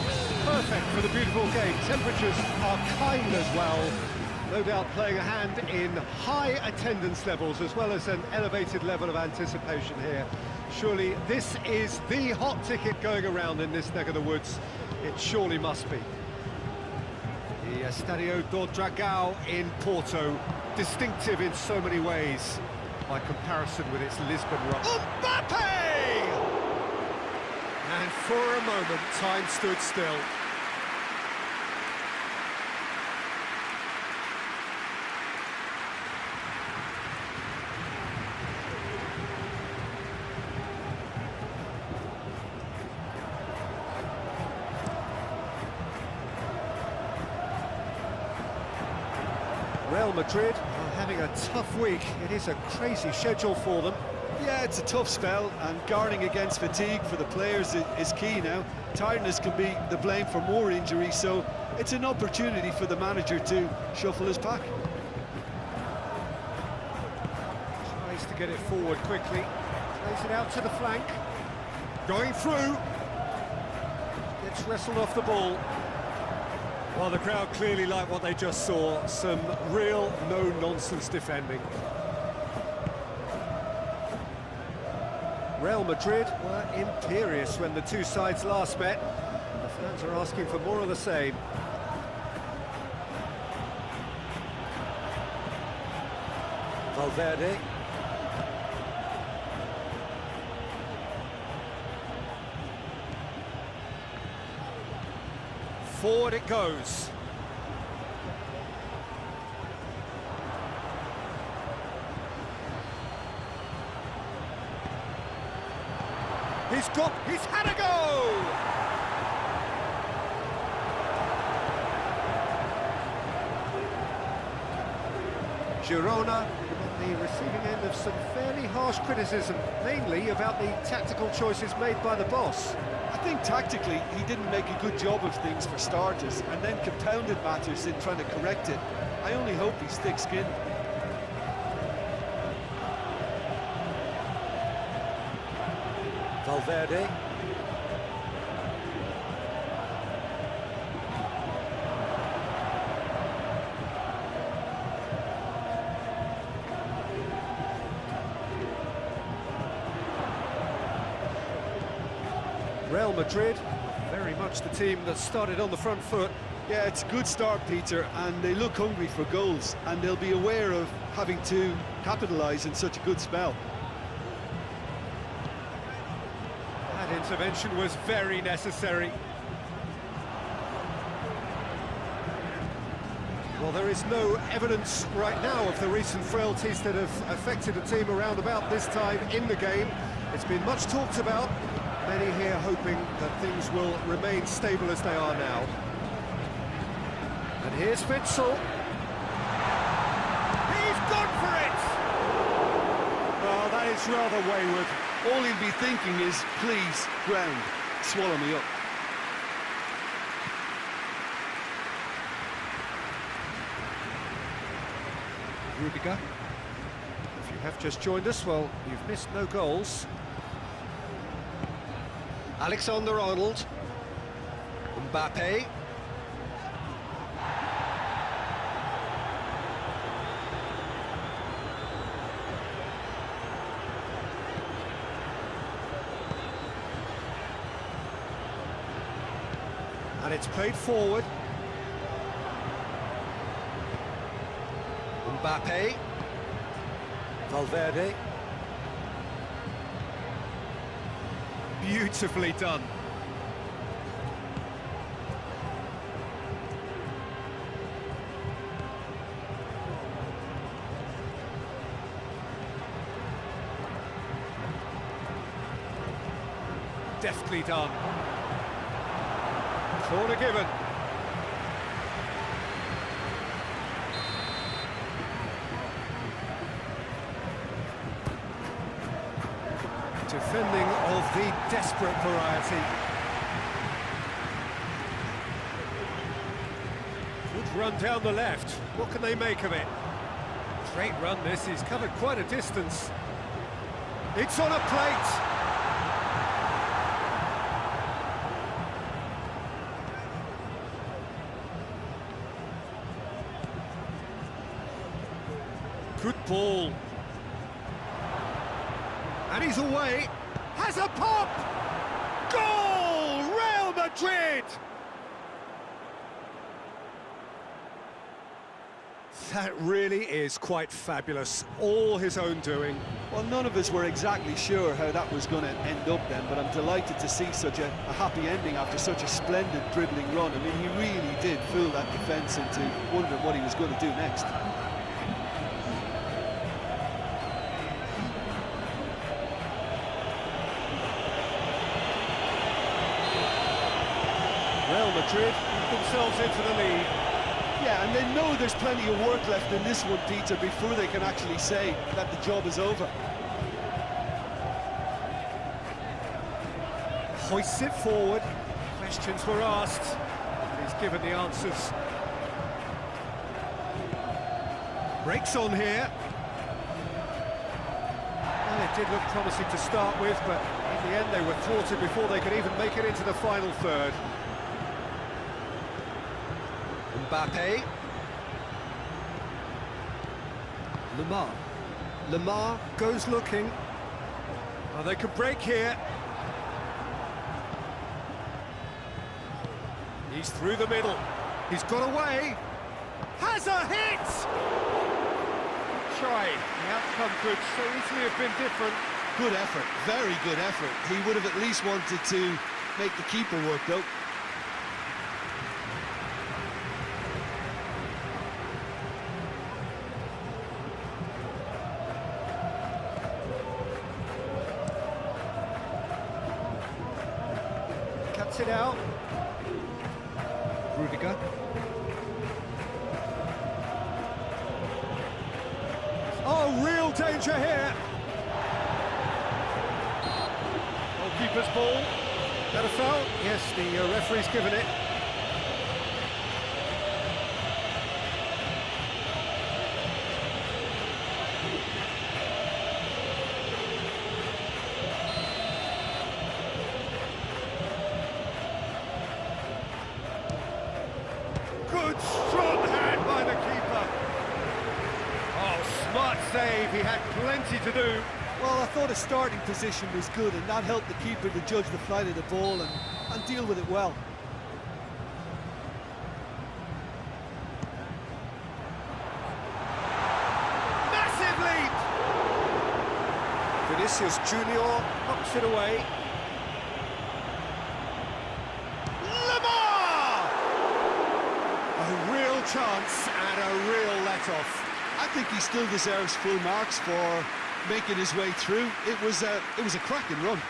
Perfect for the beautiful game. Temperatures are kind as well. No doubt playing a hand in high attendance levels as well as an elevated level of anticipation here. Surely this is the hot ticket going around in this neck of the woods. It surely must be. The Estadio do Dragão in Porto, distinctive in so many ways by comparison with its Lisbon run. Mbappe! And for a moment, time stood still. Real Madrid are having a tough week. It is a crazy schedule for them. Yeah, it's a tough spell, and guarding against fatigue for the players is key now. Tiredness can be the blame for more injuries, so it's an opportunity for the manager to shuffle his pack. Tries to get it forward quickly. Plays it out to the flank. Going through. Gets wrestled off the ball. Well, the crowd clearly like what they just saw. Some real no-nonsense defending. Real Madrid were imperious when the two sides last met. The fans are asking for more of the same. Valverde. Forward it goes. He's had a go! Girona on the receiving end of some fairly harsh criticism, mainly about the tactical choices made by the boss. I think tactically he didn't make a good job of things for starters, and then compounded matters in trying to correct it. I only hope he's thick-skinned. Valverde. Real Madrid, very much the team that started on the front foot. Yeah, it's a good start, Peter, and they look hungry for goals, and they'll be aware of having to capitalise in such a good spell. That intervention was very necessary. Well, there is no evidence right now of the recent frailties that have affected the team around about this time in the game. It's been much talked about. Many here hoping that things will remain stable as they are now. And here's Witsel. He's gone for it! Oh, that is rather wayward. All he'll be thinking is, please, ground, swallow me up. Rudiger. If you have just joined us, well, you've missed no goals. Alexander-Arnold. Mbappe. And it's played forward. Mbappe. Valverde. Beautifully done. Deftly done. Corner given. Defending of the desperate variety. Good run down the left. What can they make of it? Great run this, he's covered quite a distance. It's on a plate. Good ball. And he's away. Has a pop! Goal! Real Madrid! That really is quite fabulous. All his own doing. Well, none of us were exactly sure how that was going to end up then, but I'm delighted to see such a happy ending after such a splendid dribbling run. I mean, he really did fool that defence into wondering what he was going to do next. Real Madrid put themselves into the lead. Yeah, and they know there's plenty of work left in this one, Peter, before they can actually say that the job is over. Hoists it forward. Questions were asked. He's given the answers. Breaks on here. Well, it did look promising to start with, but in the end they were thwarted before they could even make it into the final third. Mbappe. Lemar. Lemar goes looking. Oh, they could break here. He's through the middle. He's got away. Has a hit! Try. The outcome could so easily have been different. Good effort, very good effort. He would have at least wanted to make the keeper work, though. Cuts it out. Rudiger. Oh, real danger here. Goalkeeper's ball. That a foul? Yes, the referee's given it. Good, strong hand by the keeper. Oh, smart save. He had plenty to do. Well, I thought his starting position was good, and that helped the keeper to judge the flight of the ball and deal with it well. Massive leap! Vinicius Junior knocks it away. Lemar! A real chance and a real let-off. I think he still deserves full marks for making his way through. It was a cracking run.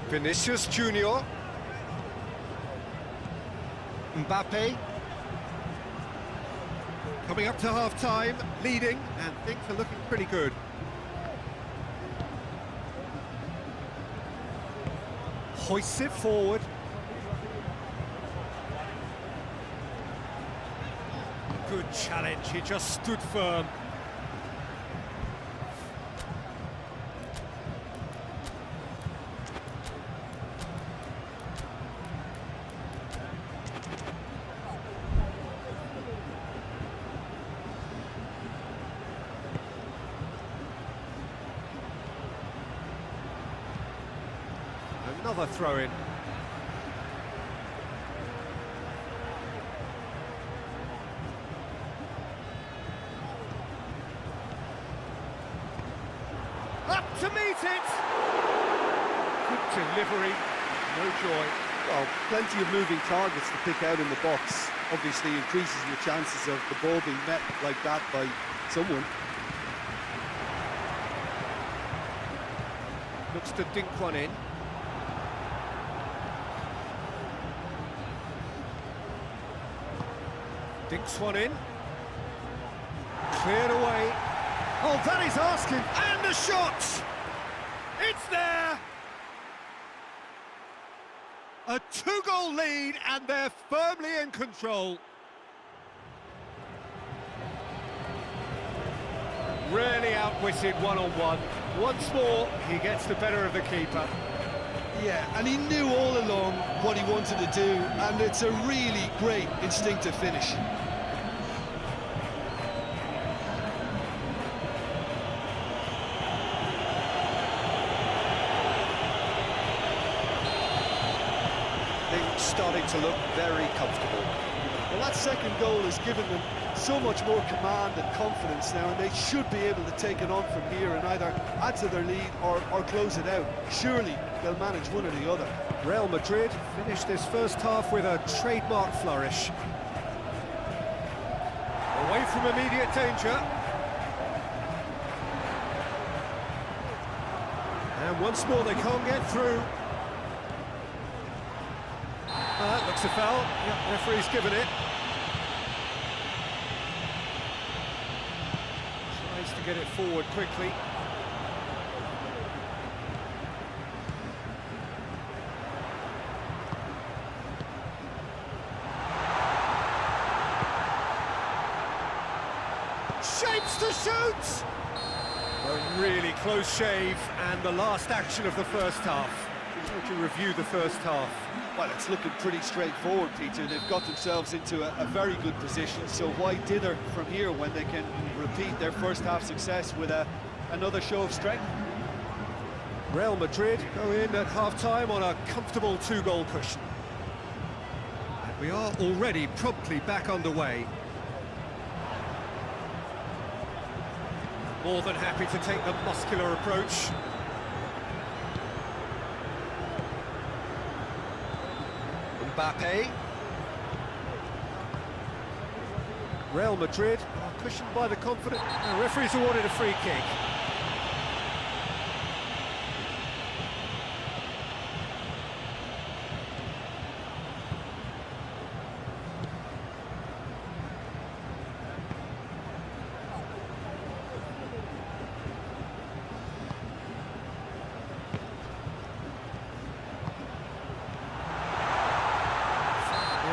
Vinicius Junior. Mbappe. Coming up to half-time, leading, and things are looking pretty good. Hoists it forward. Good challenge, he just stood firm. Another throw-in. Up to meet it! Good delivery, no joy. Well, plenty of moving targets to pick out in the box. Obviously increases your chances of the ball being met like that by someone. Looks to dink one in. Dinks one in. Cleared away. Oh, that is asking. And the shot! It's It's there! A two-goal lead, and they're firmly in control. Really outwitted one-on-one. Once more, he gets the better of the keeper. Yeah, and he knew all along what he wanted to do, and it's a really great instinctive finish. Things starting to look very comfortable. Well, that second goal has given them so much more command and confidence now, and they should be able to take it on from here and either add to their lead or close it out. Surely they'll manage one or the other. Real Madrid finished this first half with a trademark flourish. Away from immediate danger. And once more they can't get through. That looks a foul. Yep, referee's given it. Tries to get it forward quickly. Shapes to shoot! A really close shave, and the last action of the first half. To review the first half. Well, it's looking pretty straightforward, Peter. They've got themselves into a very good position, so why dither from here when they can repeat their first half success with another show of strength? Real Madrid go in at half-time on a comfortable two-goal cushion. And we are already promptly back underway. More than happy to take the muscular approach. Mbappe. Real Madrid are cushioned by the confident. The referee's awarded a free kick.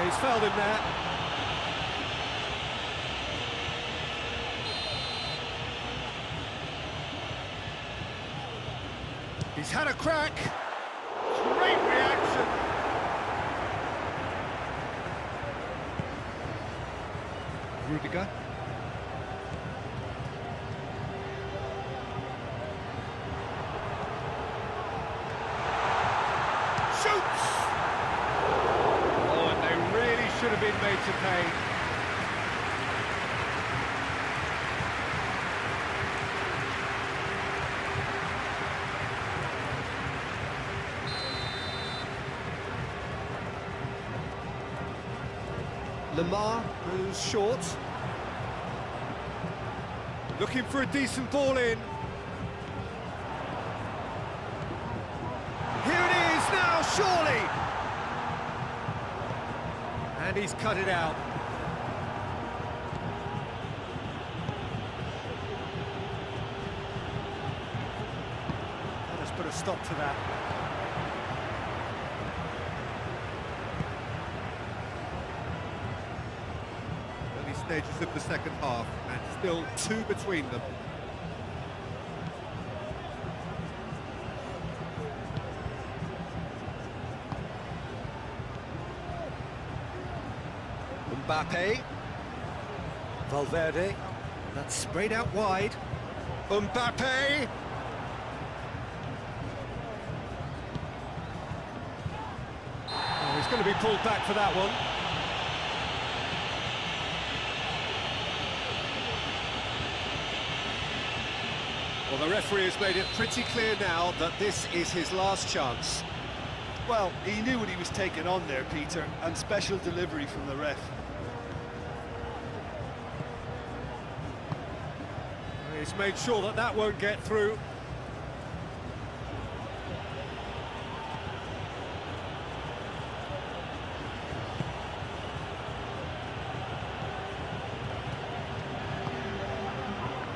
He's fouled him there. He's had a crack. Great reaction. Rudiger. Shoots! Should have been made to pay. Lemar goes short. Looking for a decent ball in. Here it is now, surely! And he's cut it out. Let's put a stop to that. Early stages of the second half, and still two between them. Mbappe, Valverde, that's sprayed out wide. Mbappe! Oh, he's going to be pulled back for that one. Well, the referee has made it pretty clear now that this is his last chance. Well, he knew what he was taking on there, Peter, and special delivery from the ref. He's made sure that that won't get through.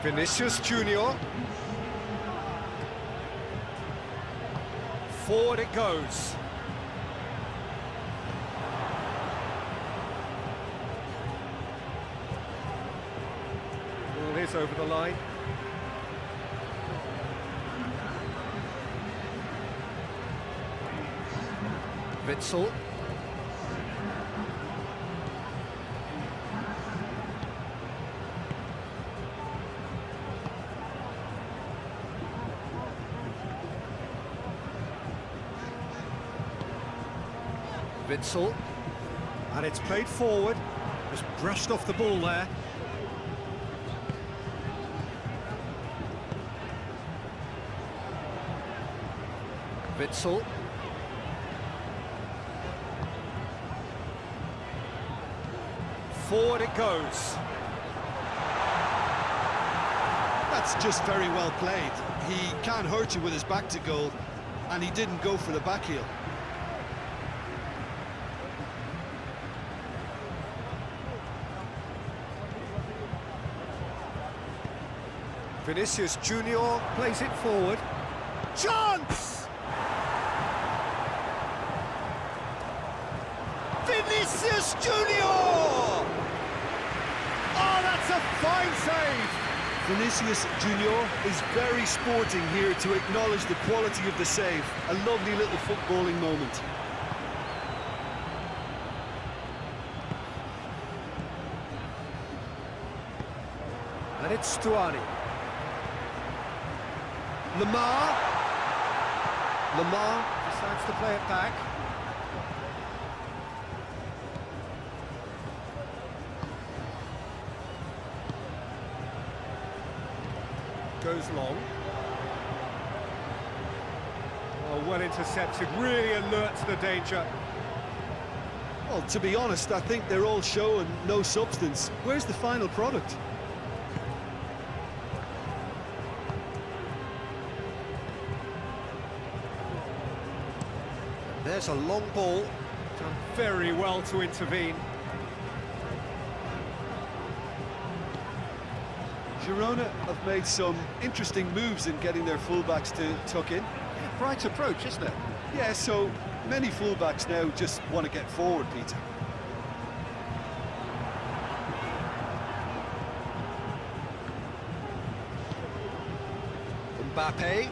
Vinicius Junior. Forward it goes. Well, it is over the line. Witsel. Witsel. And it's played forward. Just brushed off the ball there. Witsel. Forward it goes. That's just very well played. He can't hurt you with his back to goal, and he didn't go for the back heel. Vinicius Junior plays it forward. Chance! Vinicius Junior! Oh, that's a fine save! Vinicius Junior is very sporting here to acknowledge the quality of the save. A lovely little footballing moment. And it's Stuani. Lamar. Lamar decides to play it back. Goes long. Oh, well intercepted, really alert to the danger. Well, to be honest, I think they're all show and no substance. Where's the final product? There's a long ball, done very well to intervene. Girona have made some interesting moves in getting their fullbacks to tuck in. Yeah, bright approach, isn't it? Yeah, so many fullbacks now just want to get forward, Peter. Mbappe.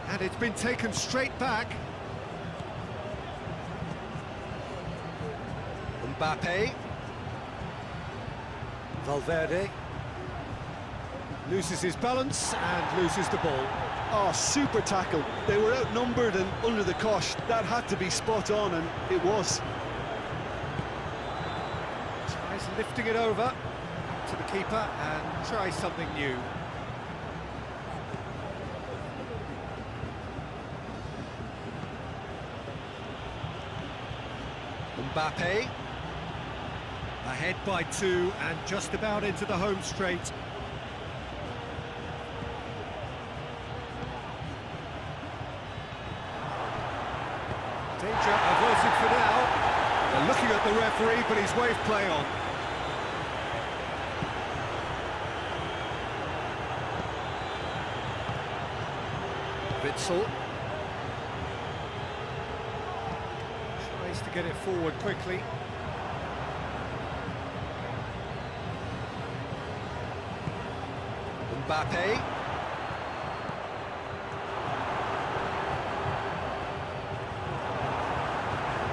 And it's been taken straight back. Mbappe. Valverde. Loses his balance and loses the ball. Oh, super tackle. They were outnumbered and under the cosh. That had to be spot on, and it was. Tries lifting it over to the keeper and tries something new. Mbappe, ahead by 2 and just about into the home straight. Danger averted for now. They're looking at the referee, but he's waved play on. Witsel. To get it forward quickly. Mbappe.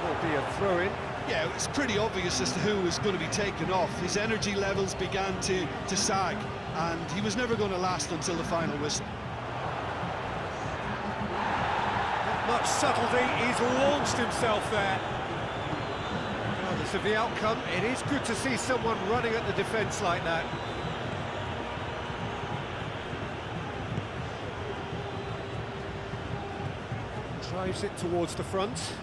Will be a throw-in. Yeah, it was pretty obvious as to who was going to be taken off. His energy levels began to sag, and he was never going to last until the final whistle. Not much subtlety, he's launched himself there. Regardless of the outcome, it is good to see someone running at the defence like that. Drives it towards the front.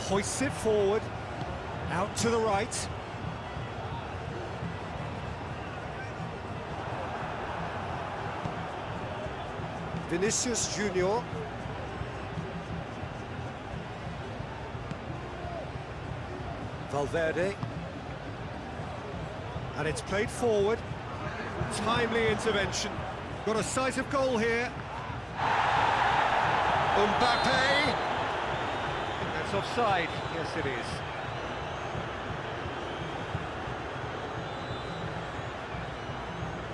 Hoists it forward, out to the right. Vinicius Junior. Valverde. And it's played forward. Timely intervention. Got a sight of goal here. Mbappe. That's offside. Yes, it is.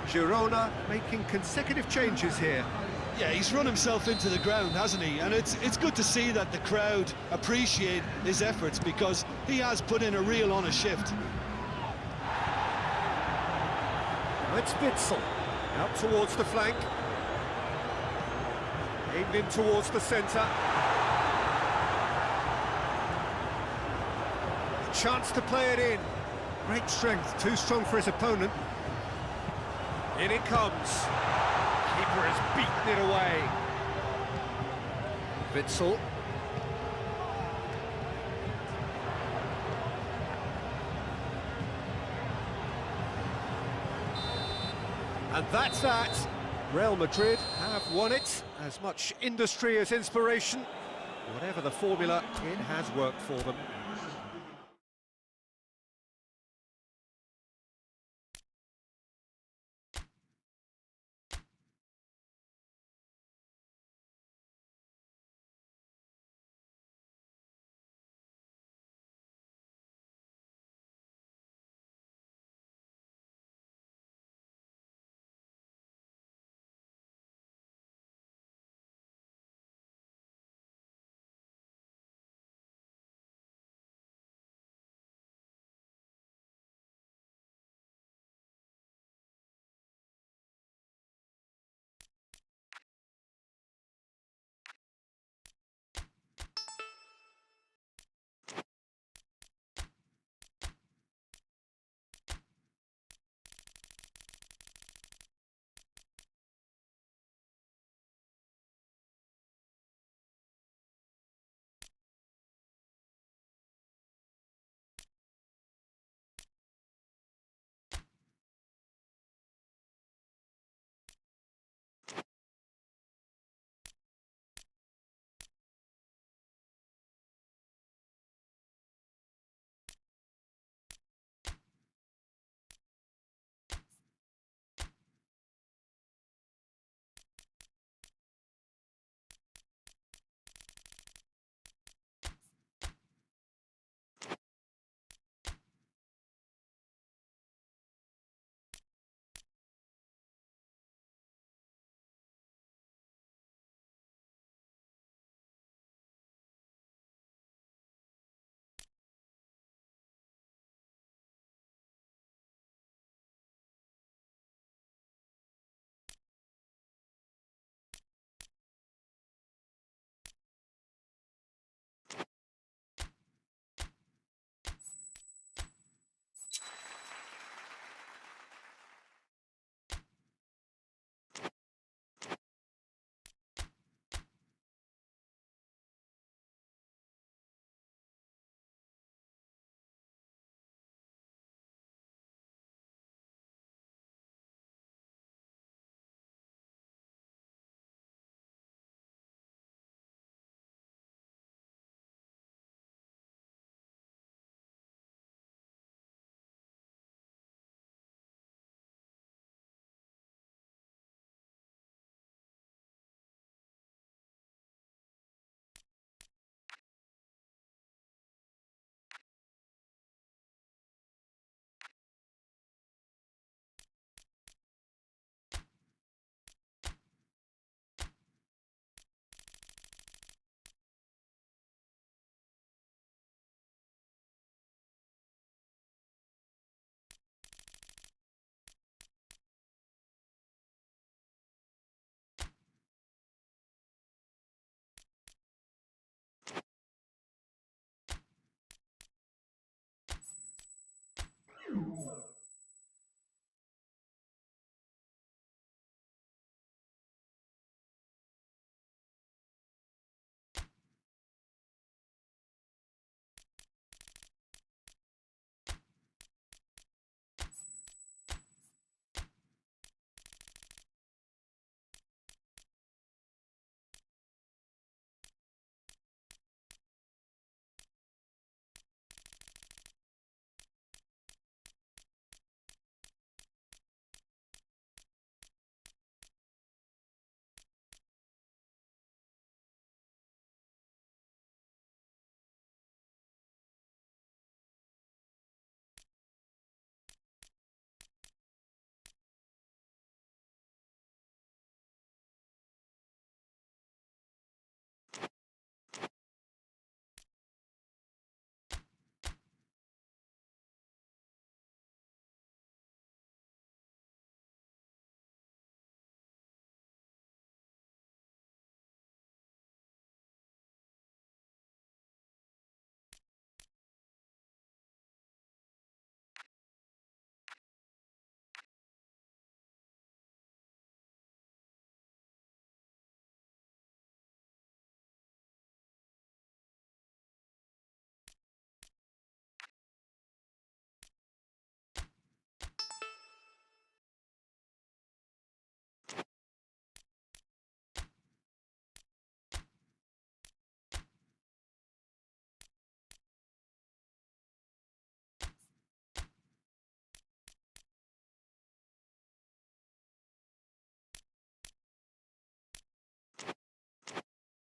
Girona making consecutive changes here. Yeah, he's run himself into the ground, hasn't he? And it's good to see that the crowd appreciate his efforts, because he has put in a real honest shift. Now it's Witsel, out towards the flank. Aimed in towards the centre. Chance to play it in. Great strength, too strong for his opponent. In it comes. Keeper has beaten it away. Witsel. And that's that. Real Madrid have won it. As much industry as inspiration. Whatever the formula, it has worked for them.